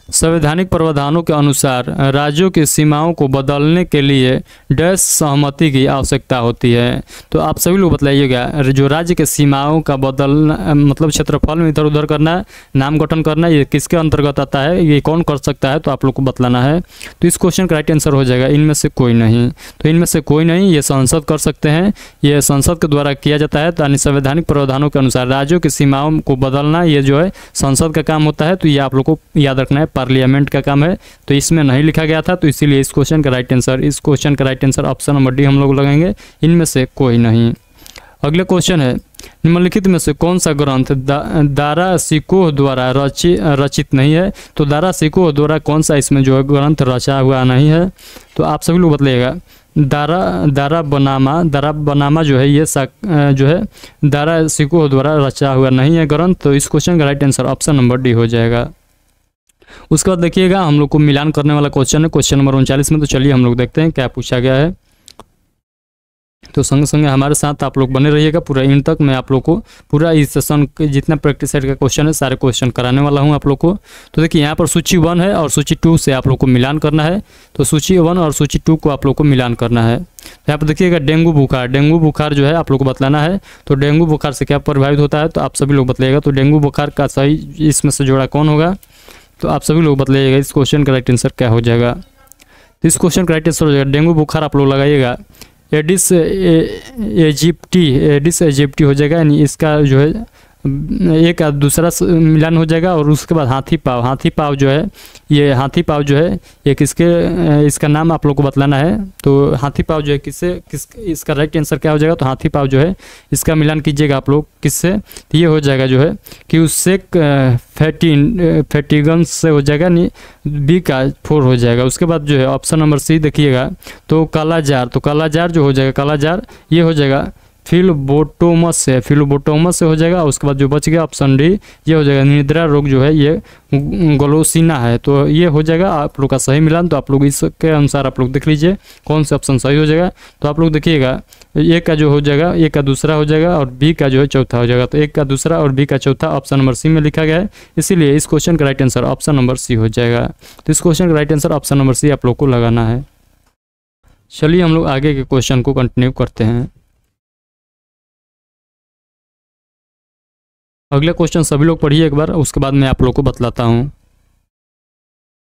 संवैधानिक प्रावधानों के अनुसार राज्यों की सीमाओं को बदलने के लिए डैश सहमति की आवश्यकता होती है। तो आप सभी लोग बताइएगा, जो राज्य के सीमाओं का बदलना मतलब क्षेत्रफल में इधर उधर करना, नाम गठन करना, ये किसके अंतर्गत आता है, ये कौन कर सकता है, तो आप लोग को बतलाना है। तो इस क्वेश्चन का राइट आंसर हो जाएगा इनमें से कोई नहीं। तो इनमें से कोई नहीं, ये संसद कर सकते हैं, ये संसद के द्वारा किया जाता है। यानी संवैधानिक प्रावधानों के अनुसार राज्यों की सीमाओं को बदलना ये जो है संसद का काम होता है। तो ये आप लोग को याद रखना है, पार्लियामेंट का काम है, तो इसमें नहीं लिखा गया था, तो इसीलिए इस क्वेश्चन का right answer option number D हम लोग लगाएंगे, इनमें से कोई नहीं। अगला क्वेश्चन है, निम्नलिखित में से कौन सा ग्रंथ दारा शिकोह द्वारा रचित नहीं है? तो दारा शिकोह द्वारा कौन सा इसमें जो है ग्रंथ रचा हुआ नहीं है? तो आप सभी लोग बतलाइएगा। दारा बनामा जो है ये जो है दारा शिकोह द्वारा रचा हुआ नहीं है ग्रंथ, तो इस क्वेश्चन का right answer option number D हो जाएगा। उसके बाद देखिएगा हम लोग को मिलान करने वाला क्वेश्चन है, क्वेश्चन नंबर 39 में। तो चलिए हम लोग देखते हैं क्या पूछा गया है। तो संग संग हमारे साथ आप लोग बने रहिएगा पूरा इन तक। मैं आप लोग को पूरा इस सेशन के जितना प्रैक्टिस सेट का क्वेश्चन है सारे क्वेश्चन कराने वाला हूं आप लोग को। तो देखिए यहाँ पर सूची 1 है और सूची 2 से आप लोग को मिलान करना है। तो सूची 1 और सूची 2 को आप लोग को मिलान करना है। यहाँ पर देखिएगा डेंगू बुखार जो है आप लोग को बतलाना है। तो डेंगू बुखार से क्या प्रभावित होता है? तो आप सभी लोग बतलाइएगा। तो डेंगू बुखार का सही इसमें से जोड़ा कौन होगा? तो आप सभी लोग बतलाइएगा इस क्वेश्चन का राइट आंसर क्या हो जाएगा। तो इस क्वेश्चन का राइट आंसर हो जाएगा डेंगू बुखार, आप लोग लगाइएगा एडिस एजिप्टी हो जाएगा, यानी इसका जो है एक दूसरा मिलान हो जाएगा। और उसके बाद हाथी पाव जो है एक इसका नाम आप लोग को बतलाना है। तो हाथी पाव जो है इसका राइट आंसर क्या हो जाएगा? तो हाथी पाव जो है इसका मिलान कीजिएगा आप लोग किससे? तो ये हो जाएगा जो है कि उससे फैटिगन से हो जाएगा, नहीं बी का 4 हो जाएगा। उसके बाद जो है ऑप्शन नंबर सी देखिएगा। तो कालाजार जो हो जाएगा, कालाजार ये हो जाएगा फिलोबोटोमस से हो जाएगा। उसके बाद जो बच गया ऑप्शन डी ये हो जाएगा निद्रा रोग जो है ये गलोसिना है। तो ये हो जाएगा आप लोग का सही मिलान। तो आप लोग इसके अनुसार आप लोग देख लीजिए कौन सा ऑप्शन सही हो जाएगा। तो आप लोग देखिएगा ए का जो हो जाएगा ए का दूसरा हो जाएगा और बी का जो है चौथा हो जाएगा। तो ए का दूसरा और बी का चौथा ऑप्शन नंबर सी में लिखा गया है, इसीलिए इस क्वेश्चन का right answer option number C हो जाएगा। तो इस क्वेश्चन का right answer option number C आप लोग को लगाना है। चलिए हम लोग आगे के क्वेश्चन को कंटिन्यू करते हैं। अगला क्वेश्चन सभी लोग पढ़िए एक बार, उसके बाद मैं आप लोग को बतलाता हूँ।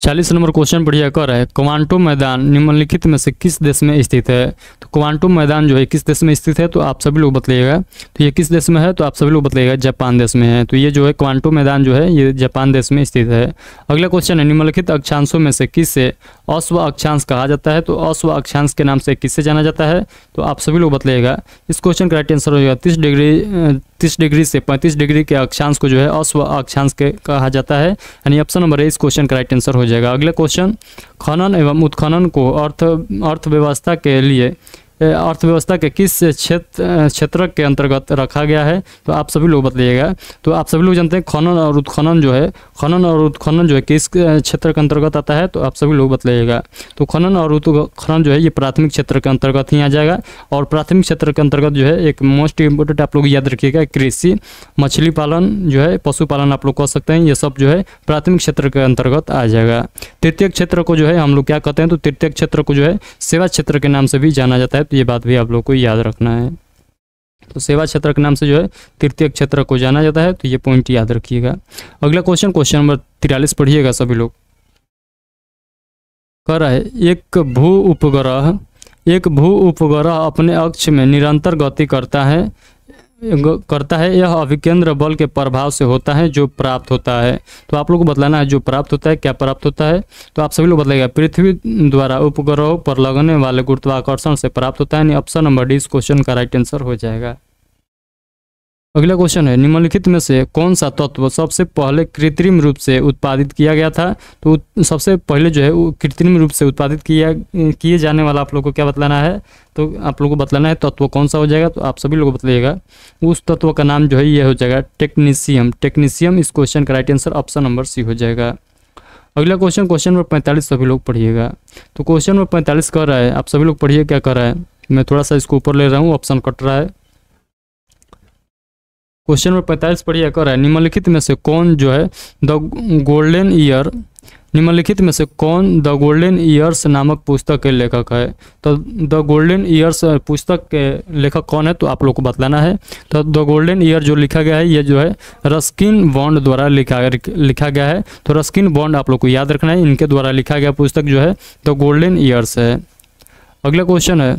40 नंबर क्वेश्चन पढ़िए, कर है क्वांटो मैदान निम्नलिखित में से किस देश में स्थित है? तो क्वांटो मैदान जो है किस देश में स्थित है? तो आप सभी लोग बतलाइएगा। तो ये किस देश में है? तो आप सभी लोग बतलाइएगा जापान देश में है। तो ये जो है क्वांटो मैदान जो है ये जापान देश में स्थित है। अगला क्वेश्चन है निम्नलिखित अक्षांशों में से किससे अश्व अक्षांश कहा जाता है? तो अश्व अक्षांश के नाम से किससे जाना जाता है? तो आप सभी लोग बतलाइएगा। इस क्वेश्चन का राइट आंसर हो जाएगा 30 डिग्री से 35 डिग्री के अक्षांश को जो है अश्व अक्षांश के कहा जाता है, यानी ऑप्शन नंबर ए इस क्वेश्चन का राइट आंसर हो जाएगा। अगला क्वेश्चन, खनन एवं उत्खनन को अर्थव्यवस्था के किस क्षेत्र के अंतर्गत रखा गया है? तो आप सभी लोग बतलाइएगा। तो आप सभी लोग जानते हैं खनन और उत्खनन जो है किस क्षेत्र के अंतर्गत आता है? तो आप सभी लोग बतलाइएगा। तो खनन और उत्खनन जो है ये प्राथमिक क्षेत्र के अंतर्गत ही आ जाएगा। और प्राथमिक क्षेत्र के अंतर्गत जो है एक मोस्ट इम्पोर्टेंट आप लोग याद रखिएगा, कृषि, मछली पालन जो है, पशुपालन आप लोग कह सकते हैं, ये सब जो है प्राथमिक क्षेत्र के अंतर्गत आ जाएगा। तृतीय क्षेत्र को जो है हम लोग क्या कहते हैं? तो तृतीय क्षेत्र को जो है सेवा क्षेत्र के नाम से भी जाना जाता है। तो ये बात भी आप लोग को याद रखना है। तो सेवा क्षेत्र के नाम से जो है तृतीय क्षेत्र को जाना जाता है, तो ये पॉइंट याद रखिएगा। अगला क्वेश्चन नंबर 43 पढ़िएगा सभी लोग। कह रहा है एक भू उपग्रह अपने अक्ष में निरंतर गति करता है, यह अभिकेंद्र बल के प्रभाव से होता है जो प्राप्त होता है। तो आप लोग को बतलाना है जो प्राप्त होता है, क्या प्राप्त होता है? तो आप सभी लोग बतलाइएगा पृथ्वी द्वारा उपग्रहों पर लगने वाले गुरुत्वाकर्षण से प्राप्त होता है, यानी ऑप्शन नंबर डी इस क्वेश्चन का राइट आंसर हो जाएगा। अगला क्वेश्चन है निम्नलिखित में से कौन सा तत्व सबसे पहले कृत्रिम रूप से उत्पादित किया गया था? तो सबसे पहले जो है कृत्रिम रूप से उत्पादित किए जाने वाला आप लोग को क्या बतलाना है? तो आप लोग को बतलाना है तत्व कौन सा हो जाएगा। तो आप सभी लोग बतलाइएगा। उस तत्व का नाम जो है ये हो जाएगा टेक्नीशियम इस क्वेश्चन का right answer option number C हो जाएगा। अगला क्वेश्चन नंबर 45 सभी लोग पढ़िएगा। तो क्वेश्चन नंबर 45 कर रहा है, आप सभी लोग पढ़िए क्या कर रहा है। मैं थोड़ा सा इसको ऊपर ले रहा हूँ, ऑप्शन कट रहा है। क्वेश्चन नंबर 45 पढ़िए कर रहा है निम्नलिखित में से कौन जो है द गोल्डन ईयर्स नामक पुस्तक के लेखक है? तो द गोल्डन ईयर्स पुस्तक के लेखक कौन है? तो आप लोग को बतलाना है। तो द गोल्डन ईयर जो लिखा गया है ये जो है रस्किन बॉन्ड द्वारा लिखा गया है। तो रस्किन बॉन्ड आप लोग को याद रखना है, इनके द्वारा लिखा गया पुस्तक जो है द गोल्डन ईयर्स है। अगला क्वेश्चन है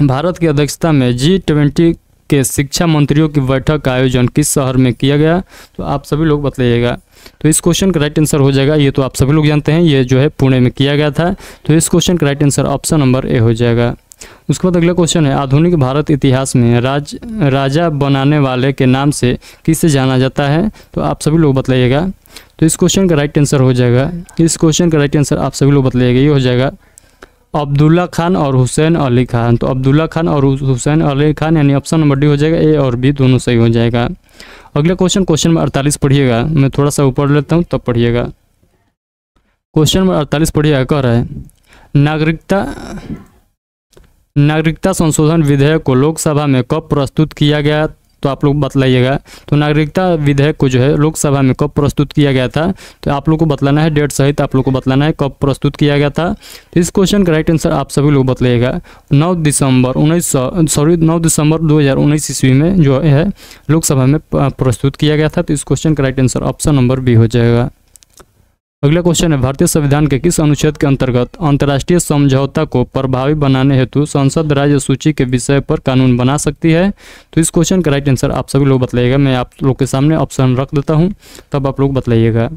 भारत की अध्यक्षता में G20 के शिक्षा मंत्रियों की बैठक का आयोजन किस शहर में किया गया? तो आप सभी लोग बताइएगा। तो इस क्वेश्चन का राइट आंसर हो जाएगा, ये तो आप सभी लोग जानते हैं, ये जो है पुणे में किया गया था। तो इस क्वेश्चन का right answer option number A हो जाएगा। उसके बाद अगला क्वेश्चन है, आधुनिक भारत इतिहास में राजा बनाने वाले के नाम से किसे जाना जाता है? तो आप सभी लोग बताइएगा। तो इस क्वेश्चन का राइट आंसर हो जाएगा, इस क्वेश्चन का राइट आंसर आप सभी लोग बताइएगा, ये हो जाएगा अब्दुल्ला खान और हुसैन अली खान। तो अब्दुल्ला खान और हुसैन अली खान, यानी ऑप्शन नंबर डी हो जाएगा, ए और बी दोनों सही हो जाएगा। अगला क्वेश्चन नंबर 48 पढ़िएगा, मैं थोड़ा सा ऊपर लेता हूँ तब पढ़िएगा। क्वेश्चन नंबर 48 पढ़िएगा, कह रहा है नागरिकता संशोधन विधेयक को लोकसभा में कब प्रस्तुत किया गया? तो आप लोग बतलाइएगा। तो नागरिकता विधेयक को जो है लोकसभा में कब प्रस्तुत किया गया था? तो आप लोग को बतलाना है, डेट सहित आप लोग को बतलाना है कब प्रस्तुत किया गया था। तो इस क्वेश्चन का राइट आंसर आप सभी लोग बतलाइएगा। 9 दिसंबर 2019 ईस्वी में जो है लोकसभा में प्रस्तुत किया गया था। तो इस क्वेश्चन का right answer option number B हो जाएगा। अगला क्वेश्चन है, भारतीय संविधान के किस अनुच्छेद के अंतर्गत अंतर्राष्ट्रीय समझौता को प्रभावी बनाने हेतु संसद राज्य सूची के विषय पर कानून बना सकती है? तो इस क्वेश्चन का राइट आंसर आप सभी लोग बताइएगा। मैं आप लोग के सामने ऑप्शन रख देता हूं, तब आप लोग बताइएगा।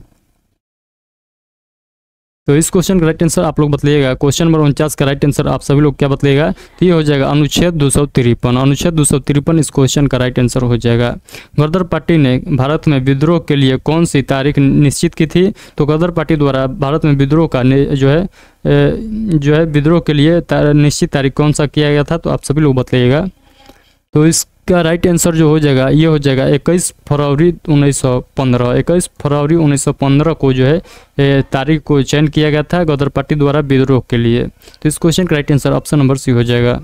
तो इस क्वेश्चन का राइट आंसर आप लोग बताइएगा। क्वेश्चन नंबर 49 का राइट आंसर आप सभी लोग क्या बताइएगा? तो ये हो जाएगा अनुच्छेद 253। अनुच्छेद 253 इस क्वेश्चन का राइट आंसर हो जाएगा। गदर पार्टी ने भारत में विद्रोह के लिए कौन सी तारीख निश्चित की थी? तो गदर पार्टी द्वारा भारत में विद्रोह का जो है विद्रोह के लिए निश्चित तारीख कौन सा किया गया था? तो आप सभी लोग बताइएगा। तो इसका राइट आंसर जो हो जाएगा, ये हो जाएगा 21 फरवरी 1915। 21 फरवरी 1915 को जो है तारीख को चयन किया गया था गदर पार्टी द्वारा विद्रोह के लिए। तो इस क्वेश्चन का right answer option number C हो जाएगा।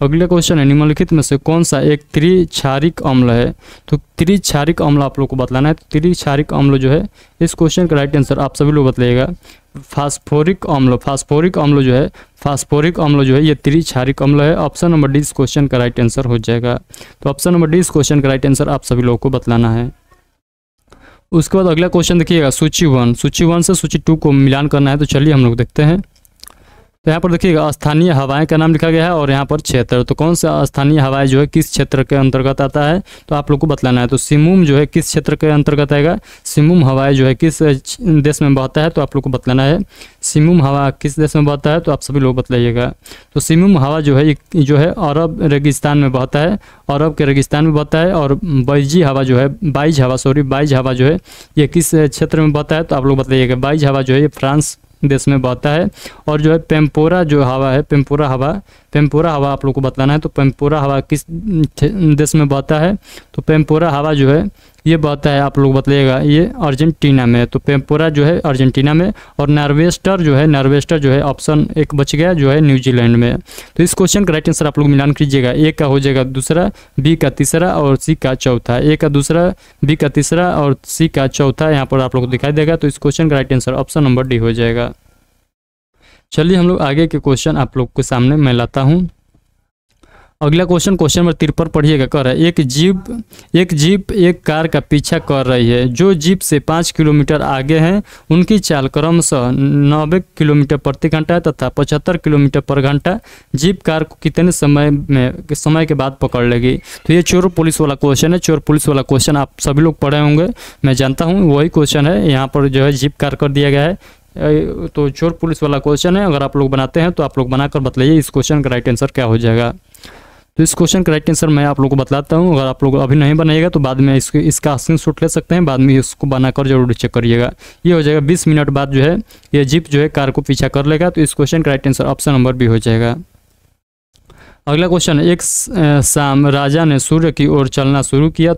अगला क्वेश्चन है, निम्नलिखित में से कौन सा एक त्रिक्षारिक अम्ल है? तो त्रिक्षारिक अम्ल आप लोग को बतलाना है। तो त्रिक्षारिक अम्ल जो है, इस क्वेश्चन का राइट आंसर आप सभी लोग बताइएगा। फास्फोरिक अम्ल जो है ये त्रिक्षारिक अम्ल है। ऑप्शन नंबर डी इस क्वेश्चन का राइट आंसर हो जाएगा। तो ऑप्शन नंबर डी इस क्वेश्चन का राइट आंसर आप सभी लोगों को बतलाना है। उसके बाद अगला क्वेश्चन देखिएगा, सूची 1 से सूची 2 को मिलान करना है। तो चलिए हम लोग देखते हैं। तो यहाँ पर देखिएगा स्थानीय हवाएं का नाम लिखा गया है और यहाँ पर क्षेत्र। तो कौन सा स्थानीय हवाएं जो है किस क्षेत्र के अंतर्गत आता है? तो आप लोग को बतलाना है। तो सिमुम जो है किस क्षेत्र के अंतर्गत आएगा? सिमुम हवाएं जो है किस देश में बहता है? तो आप लोग को बतलाना है। सिमुम हवा किस देश में बहता है? तो आप सभी लोग बतलाइएगा। तो सिमुम हवा जो है अरब रेगिस्तान में बहता है, अरब के रेगिस्तान में बहता है। और बाइज हवा जो है ये किस क्षेत्र में बहता है? तो आप लोग बताइएगा। बाइज हवा जो है ये फ्रांस देश में बहता है। और जो है पेम्पोरा जो हवा है, पेम्पोरा हवा आप लोग को बतलाना है। तो पेम्पोरा हवा किस देश में बहता है? तो पेम्पोरा हवा जो है ये बहता है, आप लोग बताइएगा, ये अर्जेंटीना में। तो पेम्पोरा जो है अर्जेंटीना में। और नार्वेस्टर जो है ऑप्शन 1 बच गया, जो है न्यूजीलैंड में। तो इस क्वेश्चन का राइट आंसर आप लोग मिलान कीजिएगा। ए का हो जाएगा दूसरा, बी का तीसरा और सी का चौथा। ए का दूसरा, बी का तीसरा और सी का चौथा यहाँ पर आप लोग को दिखाई देगा। तो इस क्वेश्चन का right answer option number D हो जाएगा। चलिए हम लोग आगे के क्वेश्चन आप लोग के सामने मैं लाता हूँ। अगला क्वेश्चन नंबर 53 पढ़िएगा। कह रहा है एक जीप एक कार का पीछा कर रही है। जो जीप से 5 किलोमीटर आगे हैं उनकी चाल क्रमशः 90 किलोमीटर प्रति घंटा तथा 75 किलोमीटर पर घंटा जीप कार को कितने समय के बाद पकड़ लेगी? तो ये चोर पुलिस वाला क्वेश्चन है। चोर पुलिस वाला क्वेश्चन आप सभी लोग पढ़े होंगे, मैं जानता हूँ, वही क्वेश्चन है। यहाँ पर जो है जीप कार कर दिया गया है। तो चोर पुलिस वाला क्वेश्चन है। अगर आप लोग बनाते हैं तो आप लोग बनाकर बताइए इस क्वेश्चन का राइट आंसर क्या हो जाएगा। तो इस क्वेश्चन का राइट आंसर मैं आप लोगों को बतलाता हूं। अगर आप लोग अभी नहीं बनाइएगा तो बाद में इसका स्क्रीनशॉट ले सकते हैं, बाद में इसको बनाकर जरूर चेक करिएगा। ये हो जाएगा 20 मिनट बाद जो है ये जीप जो है कार को पीछा कर लेगा। तो इस क्वेश्चन का right answer option number B हो जाएगा। अगला क्वेश्चन है, एक शाम राजा ने सूर्य की ओर चलना शुरू किया।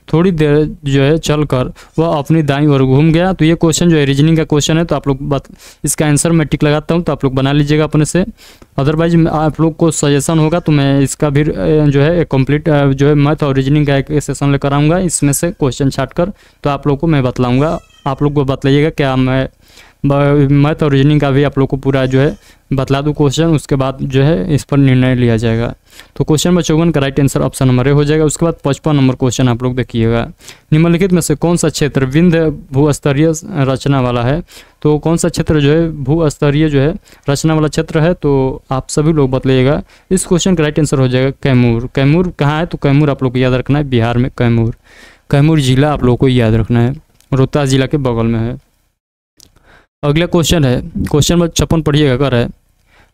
थोड़ी देर जो है चलकर वह अपनी दाईं ओर घूम गया। तो ये क्वेश्चन जो है रीजनिंग का क्वेश्चन है। तो आप लोग इसका आंसर मैं टिक लगाता हूँ, तो आप लोग बना लीजिएगा अपने से। अदरवाइज आप लोग को सजेशन होगा तो मैं इसका भी जो है कंप्लीट जो है मैथ और रीजनिंग का एक सेशन लेकर आऊँगा, इसमें से क्वेश्चन छाट कर तो आप लोग को मैं बतलाऊँगा। आप लोग को बतलाइएगा क्या मैं मैथ और रीजनिंग का भी आप लोग को पूरा जो है बतला दूँ क्वेश्चन, उसके बाद जो है इस पर निर्णय लिया जाएगा। तो क्वेश्चन नंबर 54 का right answer option number A हो जाएगा। उसके बाद 55 नंबर क्वेश्चन आप लोग देखिएगा, निम्नलिखित में से कौन सा क्षेत्र विंध्य भूस्तरीय रचना वाला है। तो कौन सा क्षेत्र जो है भूस्तरीय जो है रचना वाला क्षेत्र है, तो आप सभी लोग बतलाइएगा। इस क्वेश्चन का राइट आंसर हो जाएगा कैमूर। कैमूर कहाँ है, तो कैमूर आप लोग को याद रखना है बिहार में, कैमूर, कैमूर जिला आप लोग को याद रखना है, रोहतास जिला के बगल में है। अगला क्वेश्चन है, क्वेश्चन नंबर 56 पढ़िएगा, कर है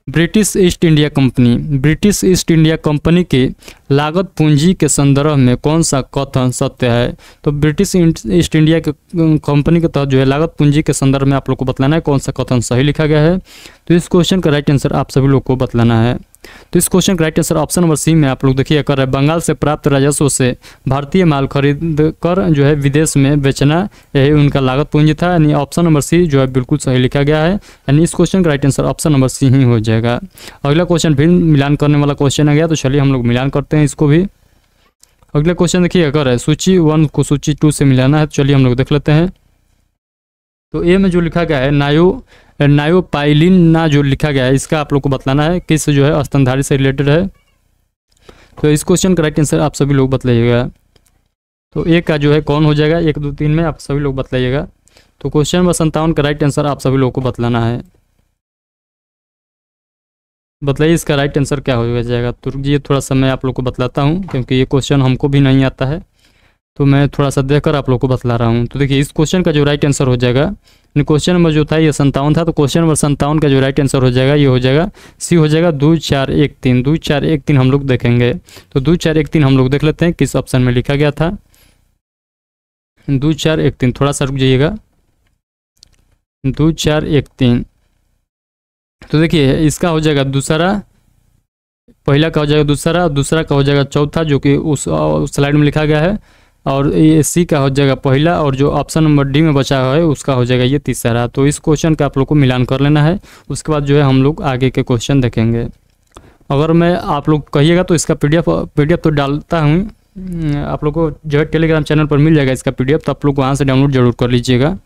British east India company, British east India company की लागत पूंजी के संदर्भ में कौन सा कथन सत्य है। तो ब्रिटिश ईस्ट इंडिया के कंपनी के तहत जो है लागत पूंजी के संदर्भ में आप लोग को बतलाना है कौन सा कथन सही लिखा गया है। तो इस क्वेश्चन का राइट आंसर आप सभी लोग को बतलाना है। तो इस क्वेश्चन का right answer option number C में आप लोग देखिए कर है बंगाल से प्राप्त राजस्व से भारतीय माल खरीद कर जो है विदेश में बेचना, यही उनका लागत पूंजी था। यानी ऑप्शन नंबर सी जो है बिल्कुल सही लिखा गया है, यानी इस क्वेश्चन का right answer option number C ही हो जाएगा। अगला क्वेश्चन फिर मिलान करने वाला क्वेश्चन आ गया, तो चलिए हम लोग मिलान करते हैं इसको भी। अगला क्वेश्चन देखिए अगर है सूची 1 को सूची 2 से मिलाना है, तो चलिए हम लोग देख लेते हैं। तो ए में जो लिखा गया है नायोपाइलिन ना जो लिखा गया है, इसका आप लोग को बतलाना है किस जो है स्तनधारी से रिलेटेड है। तो इस क्वेश्चन का राइट आंसर आप सभी लोग बतलाइएगा। तो ए का जो है कौन हो जाएगा, 1 2 3 में आप सभी लोग बतलाइएगा। तो क्वेश्चन नंबर 57 का राइट आंसर आप सभी लोग को बतलाना है। बताइए इसका राइट आंसर क्या हो जाएगा। तो रुकिए थोड़ा सा मैं आप लोग को बतलाता हूँ, क्योंकि ये क्वेश्चन हमको भी नहीं आता है, तो मैं थोड़ा सा देखकर आप लोग को बतला रहा हूँ। तो देखिए इस क्वेश्चन का जो राइट आंसर हो जाएगा, क्वेश्चन नंबर जो था ये 57 था, तो क्वेश्चन नंबर 57 का जो राइट आंसर हो जाएगा ये हो जाएगा सी हो जाएगा 2 4 1 3। 2 4 1 3 हम लोग देखेंगे। तो 2 4 1 3 हम लोग देख लेते हैं किस ऑप्शन में लिखा गया था। 2 4 1 3, थोड़ा सा रुक जाइएगा। 2 4 1 3, तो देखिए इसका हो जाएगा दूसरा, पहला का हो जाएगा दूसरा, दूसरा का हो जाएगा चौथा जो कि उस स्लाइड में लिखा गया है, और ये सी का हो जाएगा पहला, और जो ऑप्शन नंबर डी में बचा हुआ है उसका हो जाएगा ये तीसरा। तो इस क्वेश्चन का आप लोग को मिलान कर लेना है, उसके बाद जो है हम लोग आगे के क्वेश्चन देखेंगे। अगर मैं आप लोग कहिएगा तो इसका पीडीएफ तो डालता हूँ, आप लोग को जो है टेलीग्राम चैनल पर मिल जाएगा इसका पीडीएफ, तो आप लोग वहाँ से डाउनलोड जरूर कर लीजिएगा।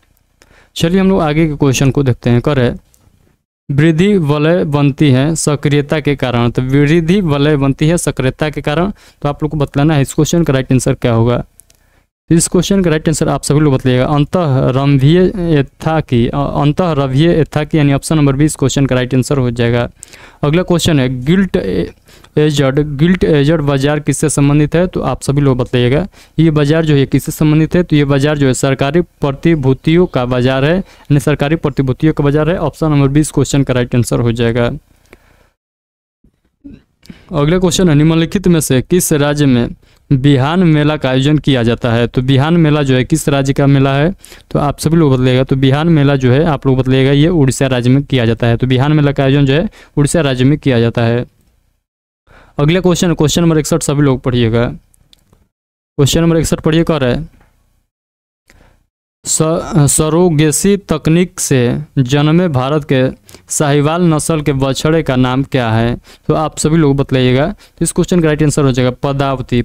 चलिए हम लोग आगे के क्वेश्चन को देखते हैं। कर है वृद्धि वलय बनती है सक्रियता के कारण। तो वृद्धि वलय बनती है सक्रियता के कारण, तो आप लोग को बतलाना है इस क्वेश्चन का राइट आंसर क्या होगा। इस क्वेश्चन का राइट आंसर आप सभी लोग बताइएगा अंतःरंध्रीय यथा की, यानी ऑप्शन नंबर 20 क्वेश्चन का राइट आंसर हो जाएगा। अगला क्वेश्चन है गिल्ट एजड बाजार किससे संबंधित है। तो आप सभी लोग बताइएगा ये बाजार जो है किससे संबंधित है। तो ये बाजार जो है सरकारी प्रतिभूतियों का बाजार है, यानी सरकारी प्रतिभूतियों का बाजार है। ऑप्शन नंबर 20 क्वेश्चन का राइट आंसर हो जाएगा। अगला क्वेश्चन है निम्नलिखित में से किस राज्य में बिहान मेला का आयोजन किया जाता है। तो बिहान मेला जो है किस राज्य का मेला है, तो आप सभी लोग बतलाइएगा। तो बिहान मेला जो है आप लोग बतलाइएगा ये उड़ीसा राज्य में किया जाता है। तो बिहान मेला का आयोजन जो है उड़ीसा राज्य में किया जाता है। अगला क्वेश्चन नंबर 61 सभी लोग पढ़िएगा। क्वेश्चन नंबर 61 पढ़िए, कह रहा है सरोगेसी तकनीक से जन्मे भारत के साहिवाल नस्ल के बछड़े का नाम क्या है। तो आप सभी लोग बतलाइएगा। तो इस क्वेश्चन का राइट आंसर हो जाएगा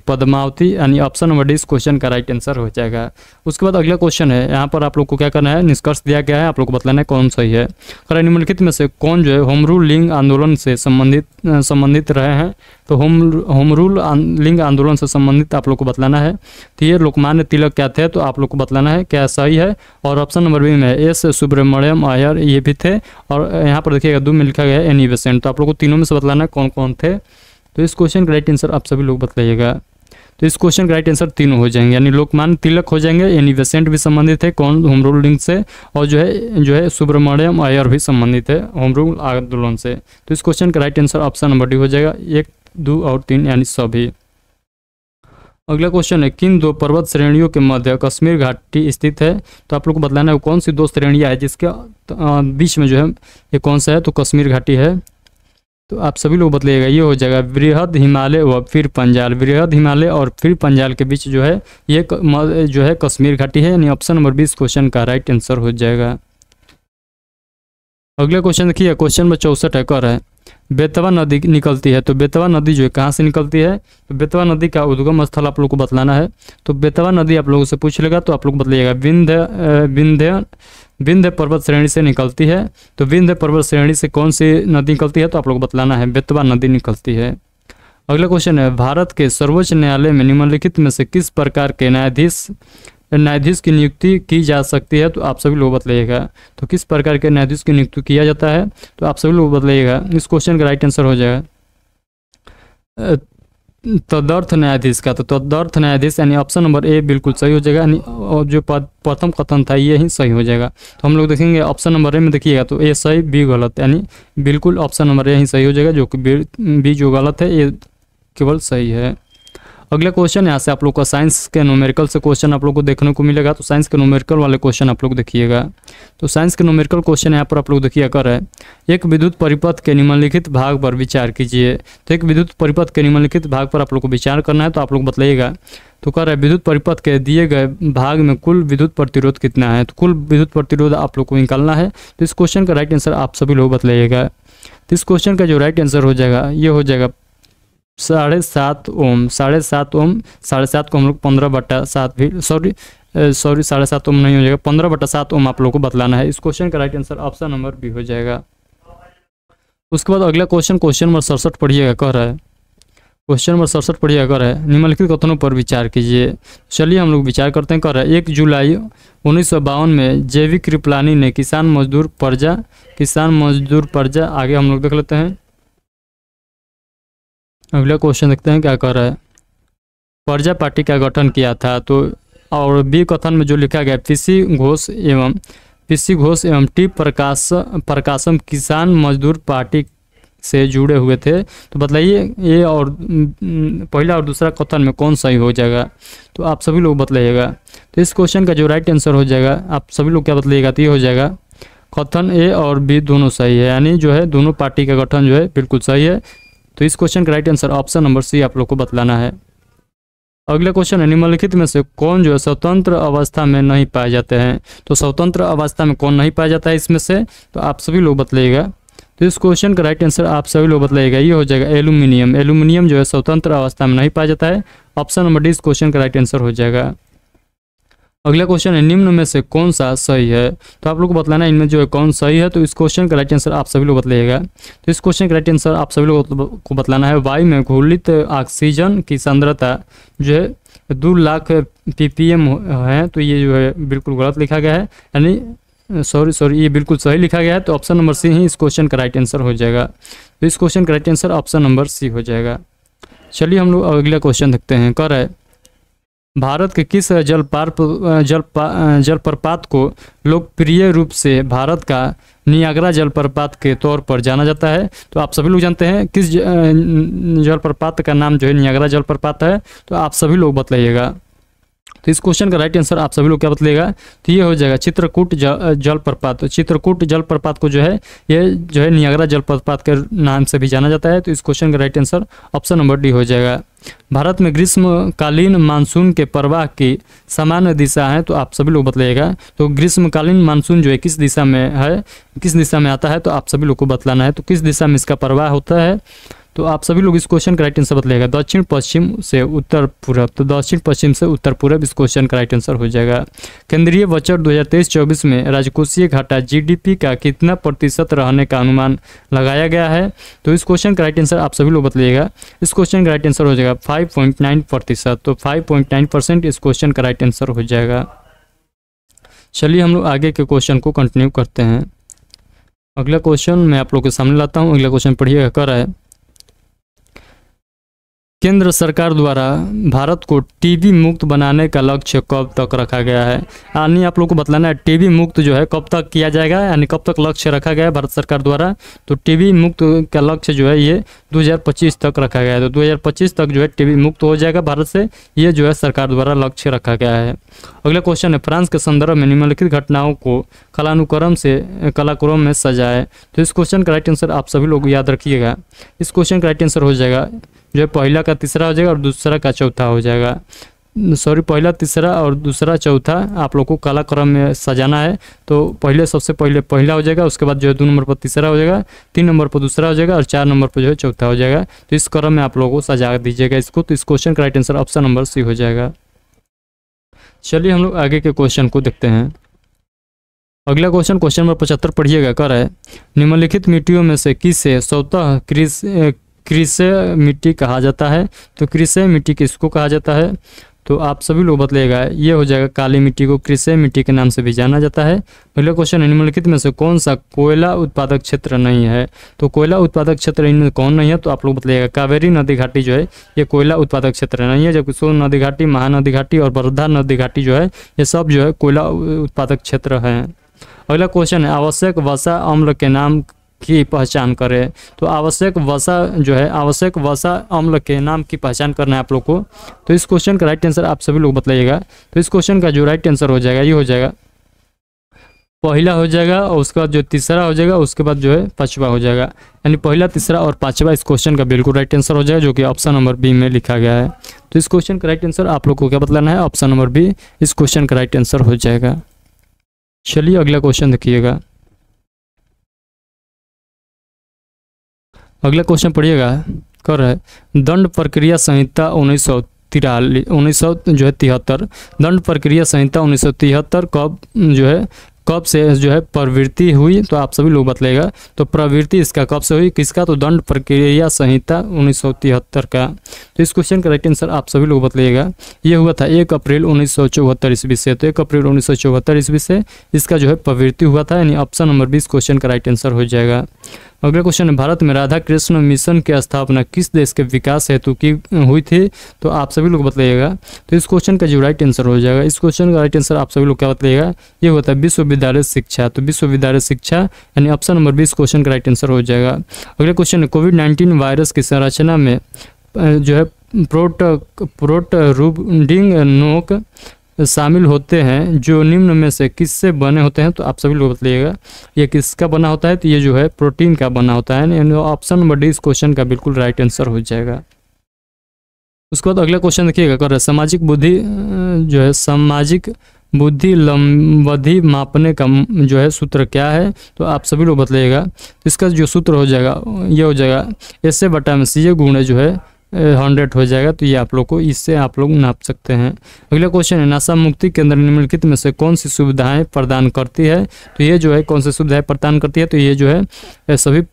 पद्मावती, यानी ऑप्शन नंबर डी इस क्वेश्चन का राइट आंसर हो जाएगा। उसके बाद अगला क्वेश्चन है, यहाँ पर आप लोग को क्या करना है, निष्कर्ष दिया गया है, आप लोग को बतलाना है कौन सही है। और निम्नलिखित में से कौन जो है होम रूल लिंग आंदोलन से संबंधित रहे हैं। तो होम रूल लिंग आंदोलन से संबंधित आप लोग को बतलाना है। तो ये लोकमान्य तिलक क्या थे, तो आप लोग को बतलाना है क्या सही है। और ऑप्शन नंबर बी में एस सुब्रमण्यम अय्यर ये भी थे, और यहाँ पर देखिएगा 2 में लिखा गया है एनी बेसेंट। तो आप लोग को तीनों में से बतलाना है कौन कौन थे। तो इस क्वेश्चन का राइट आंसर आप सभी लोग बतलाइएगा। तो इस क्वेश्चन का राइट आंसर तीनों हो जाएंगे, यानी लोकमान्य तिलक हो जाएंगे, एनी बेसेंट भी संबंधित है कौन होम रूल लिंग से, और जो है सुब्रमण्यम अय्यर भी संबंधित है होम रूल आंदोलन से। तो इस क्वेश्चन का right answer option number D हो जाएगा 1 2 और 3, यानी सभी। अगला क्वेश्चन है किन 2 पर्वत श्रेणियों के मध्य कश्मीर घाटी स्थित है। तो आप लोग को बतलाना है कौन सी 2 श्रेणियां है जिसके बीच में जो है ये कौन सा है, तो कश्मीर घाटी है। तो आप सभी लोग बतलाइएगा ये हो जाएगा बृहद हिमालय व फिर पंजाल। बृहद हिमालय और फिर पंजाल के बीच जो है ये जो है कश्मीर घाटी है, यानी ऑप्शन नंबर 20 क्वेश्चन का राइट आंसर हो जाएगा। अगला क्वेश्चन देखिए क्वेश्चन नंबर 64 है, कह रहा है बेतवा नदी निकलती है। तो बेतवा नदी जो है कहाँ से निकलती है, तो बेतवा नदी का उद्गम स्थल आप लोग को बतलाना है। तो बेतवा नदी आप लोगों से पूछ लेगा तो आप लोग बतलाइएगा विंध्य पर्वत श्रेणी से निकलती है। तो विंध्य पर्वत श्रेणी से कौन सी नदी निकलती है, तो आप लोग बतलाना है बेतवा नदी निकलती है। अगला क्वेश्चन है, भारत के सर्वोच्च न्यायालय में निम्नलिखित में से किस प्रकार के न्यायाधीश की नियुक्ति की जा सकती है, तो आप सभी लोग बतलाइएगा। तो किस प्रकार के न्यायाधीश की नियुक्ति किया जाता है, तो आप सभी लोग बतलाइएगा। इस क्वेश्चन का राइट आंसर हो जाएगा तदर्थ न्यायाधीश का। तो तदर्थ न्यायाधीश यानी ऑप्शन नंबर ए बिल्कुल सही हो जाएगा, यानी और जो प्रथम कथन था ये ही सही हो जाएगा। तो हम लोग देखेंगे ऑप्शन नंबर ए में देखिएगा तो ए सही बी गलत, यानी बिल्कुल ऑप्शन नंबर ए ही सही हो जाएगा, जो कि बी जो गलत है ये केवल सही है। अगला क्वेश्चन यहाँ से आप लोग का साइंस के न्यूमेरिकल से क्वेश्चन आप लोग को देखने को मिलेगा। तो साइंस के न्यूमेरिकल वाले क्वेश्चन आप लोग देखिएगा। तो साइंस के न्यूमेरिकल क्वेश्चन यहाँ पर आप लोग देखिए कर है, एक विद्युत परिपथ के निम्नलिखित भाग पर विचार कीजिए। तो एक विद्युत परिपथ के निम्नलिखित भाग पर आप लोग को विचार करना है, तो आप लोग बतलाइएगा। तो कह रहा है विद्युत परिपथ के दिए गए भाग में कुल विद्युत प्रतिरोध कितना है, तो कुल विद्युत प्रतिरोध आप लोग को निकालना है। तो इस क्वेश्चन का राइट आंसर आप सभी लोग बतलाइएगा। तो इस क्वेश्चन का जो राइट आंसर हो जाएगा ये हो जाएगा 7.5 ओम। 7.5 ओम, 7.5 को हम लोग 15/7 भी सॉरी 7.5 ओम नहीं हो जाएगा, 15/7 ओम आप लोग को बतलाना है। इस क्वेश्चन का right answer option number B हो जाएगा। उसके बाद अगला क्वेश्चन नंबर 67 पढ़िएगा। कह रहा है क्वेश्चन नंबर 67 पढ़िएगा। कह रहा है निम्नलिखित कथनों पर विचार कीजिए। चलिए हम लोग विचार करते हैं। कह रहा है 1 जुलाई 1952 में जैविक कृपलानी ने किसान मजदूर प्रजा आगे हम लोग देख लेते हैं। अगला क्वेश्चन देखते हैं क्या कर रहा है। प्रजा पार्टी का गठन किया था। तो और बी कथन में जो लिखा गया पीसी घोष एवं टी प्रकाशम किसान मजदूर पार्टी से जुड़े हुए थे। तो बताइए ये और पहला और दूसरा कथन में कौन सही हो जाएगा, तो आप सभी लोग बतलाइएगा। तो इस क्वेश्चन का जो राइट आंसर हो जाएगा आप सभी लोग क्या बतलाइएगा, तो ये हो जाएगा कथन ए और बी दोनों सही है, यानी जो है दोनों पार्टी का गठन जो है बिल्कुल सही है। तो इस क्वेश्चन का right answer option number C आप लोग को बतलाना है। अगला क्वेश्चन है निम्नलिखित में से कौन जो है स्वतंत्र अवस्था में नहीं पाए जाते हैं। तो स्वतंत्र अवस्था में कौन नहीं पाया जाता है इसमें से, तो आप सभी लोग बतलाइएगा। तो इस क्वेश्चन का राइट आंसर आप सभी लोग बतलाइएगा, ये हो जाएगा एल्यूमिनियम। एल्यूमिनियम जो है स्वतंत्र अवस्था में नहीं पाया जाता है। ऑप्शन नंबर डी इस क्वेश्चन का राइट आंसर हो जाएगा। अगला क्वेश्चन है निम्न में से कौन सा सही है। तो आप लोग को बतलाना है इनमें जो है कौन सही है। तो इस क्वेश्चन का राइट आंसर आप सभी लोग बतलाइएगा। तो इस क्वेश्चन का राइट आंसर आप सभी लोगों को बतलाना है वायु में घुलित ऑक्सीजन की सांद्रता जो है 2 लाख ppm है। तो ये जो है बिल्कुल गलत लिखा गया है, यानी सॉरी ये बिल्कुल सही लिखा गया है। तो ऑप्शन नंबर सी ही इस क्वेश्चन का राइट आंसर हो जाएगा। तो इस क्वेश्चन का right answer option number C हो जाएगा। चलिए हम लोग अगला क्वेश्चन देखते हैं। कह रहा है भारत के किस जलप्रपात को लोकप्रिय रूप से भारत का नियाग्रा जलप्रपात के तौर पर जाना जाता है। तो आप सभी लोग जानते हैं किस जलप्रपात का नाम जो है नियाग्रा जलप्रपात है। तो आप सभी लोग बतलाइएगा। तो इस क्वेश्चन का राइट आंसर आप सभी लोग क्या बतलाइएगा, तो ये हो जाएगा चित्रकूट जलप्रपात। तो चित्रकूट जलप्रपात को जो है ये जो है नियाग्रा जलप्रपात के नाम से भी जाना जाता है। तो इस क्वेश्चन का right answer option number D हो जाएगा। भारत में ग्रीष्मकालीन मानसून के प्रवाह की सामान्य दिशा है। तो आप सभी लोग बतलाइएगा। तो ग्रीष्मकालीन मानसून जो है किस दिशा में है, किस दिशा में आता है, तो आप सभी लोग को बतलाना है। तो किस दिशा में इसका प्रवाह होता है, तो आप सभी लोग इस क्वेश्चन का राइट आंसर बतलाइएगा। दक्षिण पश्चिम से उत्तर पूरब। तो दक्षिण पश्चिम से उत्तर पूरब इस क्वेश्चन का राइट आंसर हो जाएगा। केंद्रीय बजट 2023-24 में राजकोषीय घाटा जीडीपी का कितना प्रतिशत रहने का अनुमान लगाया गया है। तो इस क्वेश्चन का राइट आंसर आप सभी लोग बतलाइएगा। इस क्वेश्चन का राइट आंसर हो जाएगा 5.9%। तो 5.9% इस क्वेश्चन का राइट आंसर हो जाएगा। चलिए हम लोग आगे के क्वेश्चन को कंटिन्यू करते हैं। अगला क्वेश्चन मैं आप लोग के सामने लाता हूँ। अगला क्वेश्चन पढ़िएगा। कर रहा है केंद्र सरकार द्वारा भारत को टीबी मुक्त बनाने का लक्ष्य कब तक रखा गया है, यानी आप लोग को बतलाना है टीबी मुक्त जो है कब तक किया जाएगा, यानी कब तक लक्ष्य रखा गया है भारत सरकार द्वारा। तो टीबी मुक्त का लक्ष्य जो है ये 2025 तक रखा गया है। तो 2025 तक जो है टीबी मुक्त हो जाएगा भारत से, ये जो है सरकार द्वारा लक्ष्य रखा गया है। अगला क्वेश्चन है फ्रांस के संदर्भ में निम्नलिखित घटनाओं को कलाक्रम में सजाए। तो इस क्वेश्चन का राइट आंसर आप सभी लोग याद रखिएगा। इस क्वेश्चन का राइट आंसर हो जाएगा जो पहला का तीसरा हो जाएगा और दूसरा का चौथा हो जाएगा। पहला तीसरा और दूसरा चौथा आप लोग को काला क्रम में सजाना है। तो पहले सबसे पहले पहला हो जाएगा, उसके बाद जो है 2 नंबर पर तीसरा हो जाएगा, 3 नंबर पर दूसरा हो जाएगा और 4 नंबर पर जो है चौथा हो जाएगा। तो इस क्रम में आप लोगों को सजा दीजिएगा इसको। तो इस क्वेश्चन का right answer option number C हो जाएगा। चलिए हम लोग आगे के क्वेश्चन को देखते हैं। अगला क्वेश्चन नंबर 75 पढ़िएगा। कर है निम्नलिखित मिट्टियों में से किसे स्वतः कृषि मिट्टी कहा जाता है? तो कृषि मिट्टी किसको कहा जाता है? तो आप सभी लोग बतलाइएगा। ये हो जाएगा काली मिट्टी को कृषि मिट्टी के नाम से भी जाना जाता है। अगला क्वेश्चन है निम्नलिखित में से कौन सा कोयला उत्पादक क्षेत्र नहीं है? तो कोयला उत्पादक क्षेत्र इनमें कौन नहीं है? तो आप लोग बतलाइएगा। कावेरी नदी घाटी जो है ये कोयला उत्पादक क्षेत्र नहीं है, जबकि सोन नदी घाटी, महानदी घाटी और वर्धा नदी घाटी जो है ये सब जो है कोयला उत्पादक क्षेत्र हैं। अगला क्वेश्चन है आवश्यक वसा अम्ल के नाम की पहचान करें। तो आवश्यक वसा जो है आवश्यक वसा अम्ल के नाम की पहचान करना है आप लोग को। तो इस क्वेश्चन का राइट आंसर आप सभी लोग बतलाइएगा। तो इस क्वेश्चन का जो राइट आंसर हो जाएगा ये हो जाएगा पहला हो जाएगा, और उसके बाद जो तीसरा हो जाएगा, उसके बाद जो है पांचवा हो जाएगा। यानी पहला, तीसरा और पांचवा इस क्वेश्चन का बिल्कुल राइट आंसर हो जाएगा, जो कि ऑप्शन नंबर बी में लिखा गया है। तो इस क्वेश्चन का राइट आंसर आप लोग को क्या बतलाना है? ऑप्शन नंबर बी इस क्वेश्चन का राइट आंसर हो जाएगा। चलिए अगला क्वेश्चन देखिएगा। अगला क्वेश्चन पढ़िएगा। कर है दंड प्रक्रिया संहिता 1973 दंड प्रक्रिया संहिता 1973 कब से जो है प्रवृत्ति हुई? तो आप सभी लोग बतलाइएगा। तो प्रवृत्ति इसका कब से हुई, किसका? तो दंड प्रक्रिया संहिता 1973 का। तो इस क्वेश्चन का राइट आंसर आप सभी लोग बतलाइएगा। ये हुआ था 1 अप्रैल 1974 ईस्वी से। तो 1 अप्रैल 1974 ईस्वी से इसका जो है प्रवृत्ति हुआ था, यानी ऑप्शन नंबर 20 क्वेश्चन का राइट आंसर हो जाएगा। अगला क्वेश्चन है भारत में राधा कृष्ण मिशन की स्थापना किस देश के विकास हेतु की हुई थी? तो आप सभी लोग बतलाइएगा। तो इस क्वेश्चन का जो राइट आंसर हो जाएगा, इस क्वेश्चन का राइट आंसर आप सभी लोग क्या बतलाइएगा? ये होता है विश्वविद्यालय शिक्षा। तो विश्वविद्यालय शिक्षा यानी ऑप्शन नंबर 20 क्वेश्चन का राइट आंसर हो जाएगा। अगला क्वेश्चन है कोविड-19 वायरस की संरचना में जो है प्रोटरूबिंग नोक शामिल होते हैं जो निम्न में से किससे बने होते हैं? तो आप सभी लोग बतलाइएगा ये किसका बना होता है? तो ये जो है प्रोटीन का बना होता है, यानी ऑप्शन नंबर डी इस क्वेश्चन का बिल्कुल राइट आंसर हो जाएगा। उसके बाद अगला क्वेश्चन देखिएगा। कर सामाजिक बुद्धि लंबवधि मापने का जो है सूत्र क्या है? तो आप सभी लोग बतलाइएगा। इसका जो सूत्र हो जाएगा ये हो जाएगा SA/C गुणे जो है 100 हो जाएगा। तो ये आप लोग को इससे आप लोग नाप सकते हैं। अगला क्वेश्चन है नशा मुक्ति केंद्र निम्नलिखित में से कौन सी सुविधाएं प्रदान करती है? तो ये जो है कौन सी सुविधाएं प्रदान करती है? तो ये जो है सभी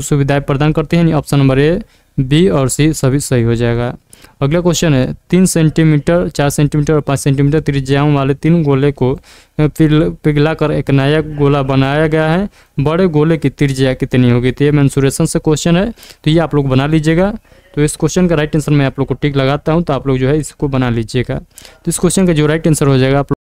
सुविधाएं प्रदान करती हैं, ऑप्शन नंबर ए, बी और सी सभी सही हो जाएगा। अगला क्वेश्चन है 3 सेंटीमीटर, 4 सेंटीमीटर और 5 सेंटीमीटर त्रिज्याओं वाले 3 गोले को पिघलाकर एक नया गोला बनाया गया है। बड़े गोले की त्रिज्या कितनी होगी? तो ये मेंसुरेशन से क्वेश्चन है, तो ये आप लोग बना लीजिएगा। तो इस क्वेश्चन का राइट आंसर मैं आप लोग को टिक लगाता हूँ, तो आप लोग जो है इसको बना लीजिएगा। तो इस क्वेश्चन का जो राइट आंसर हो जाएगा आप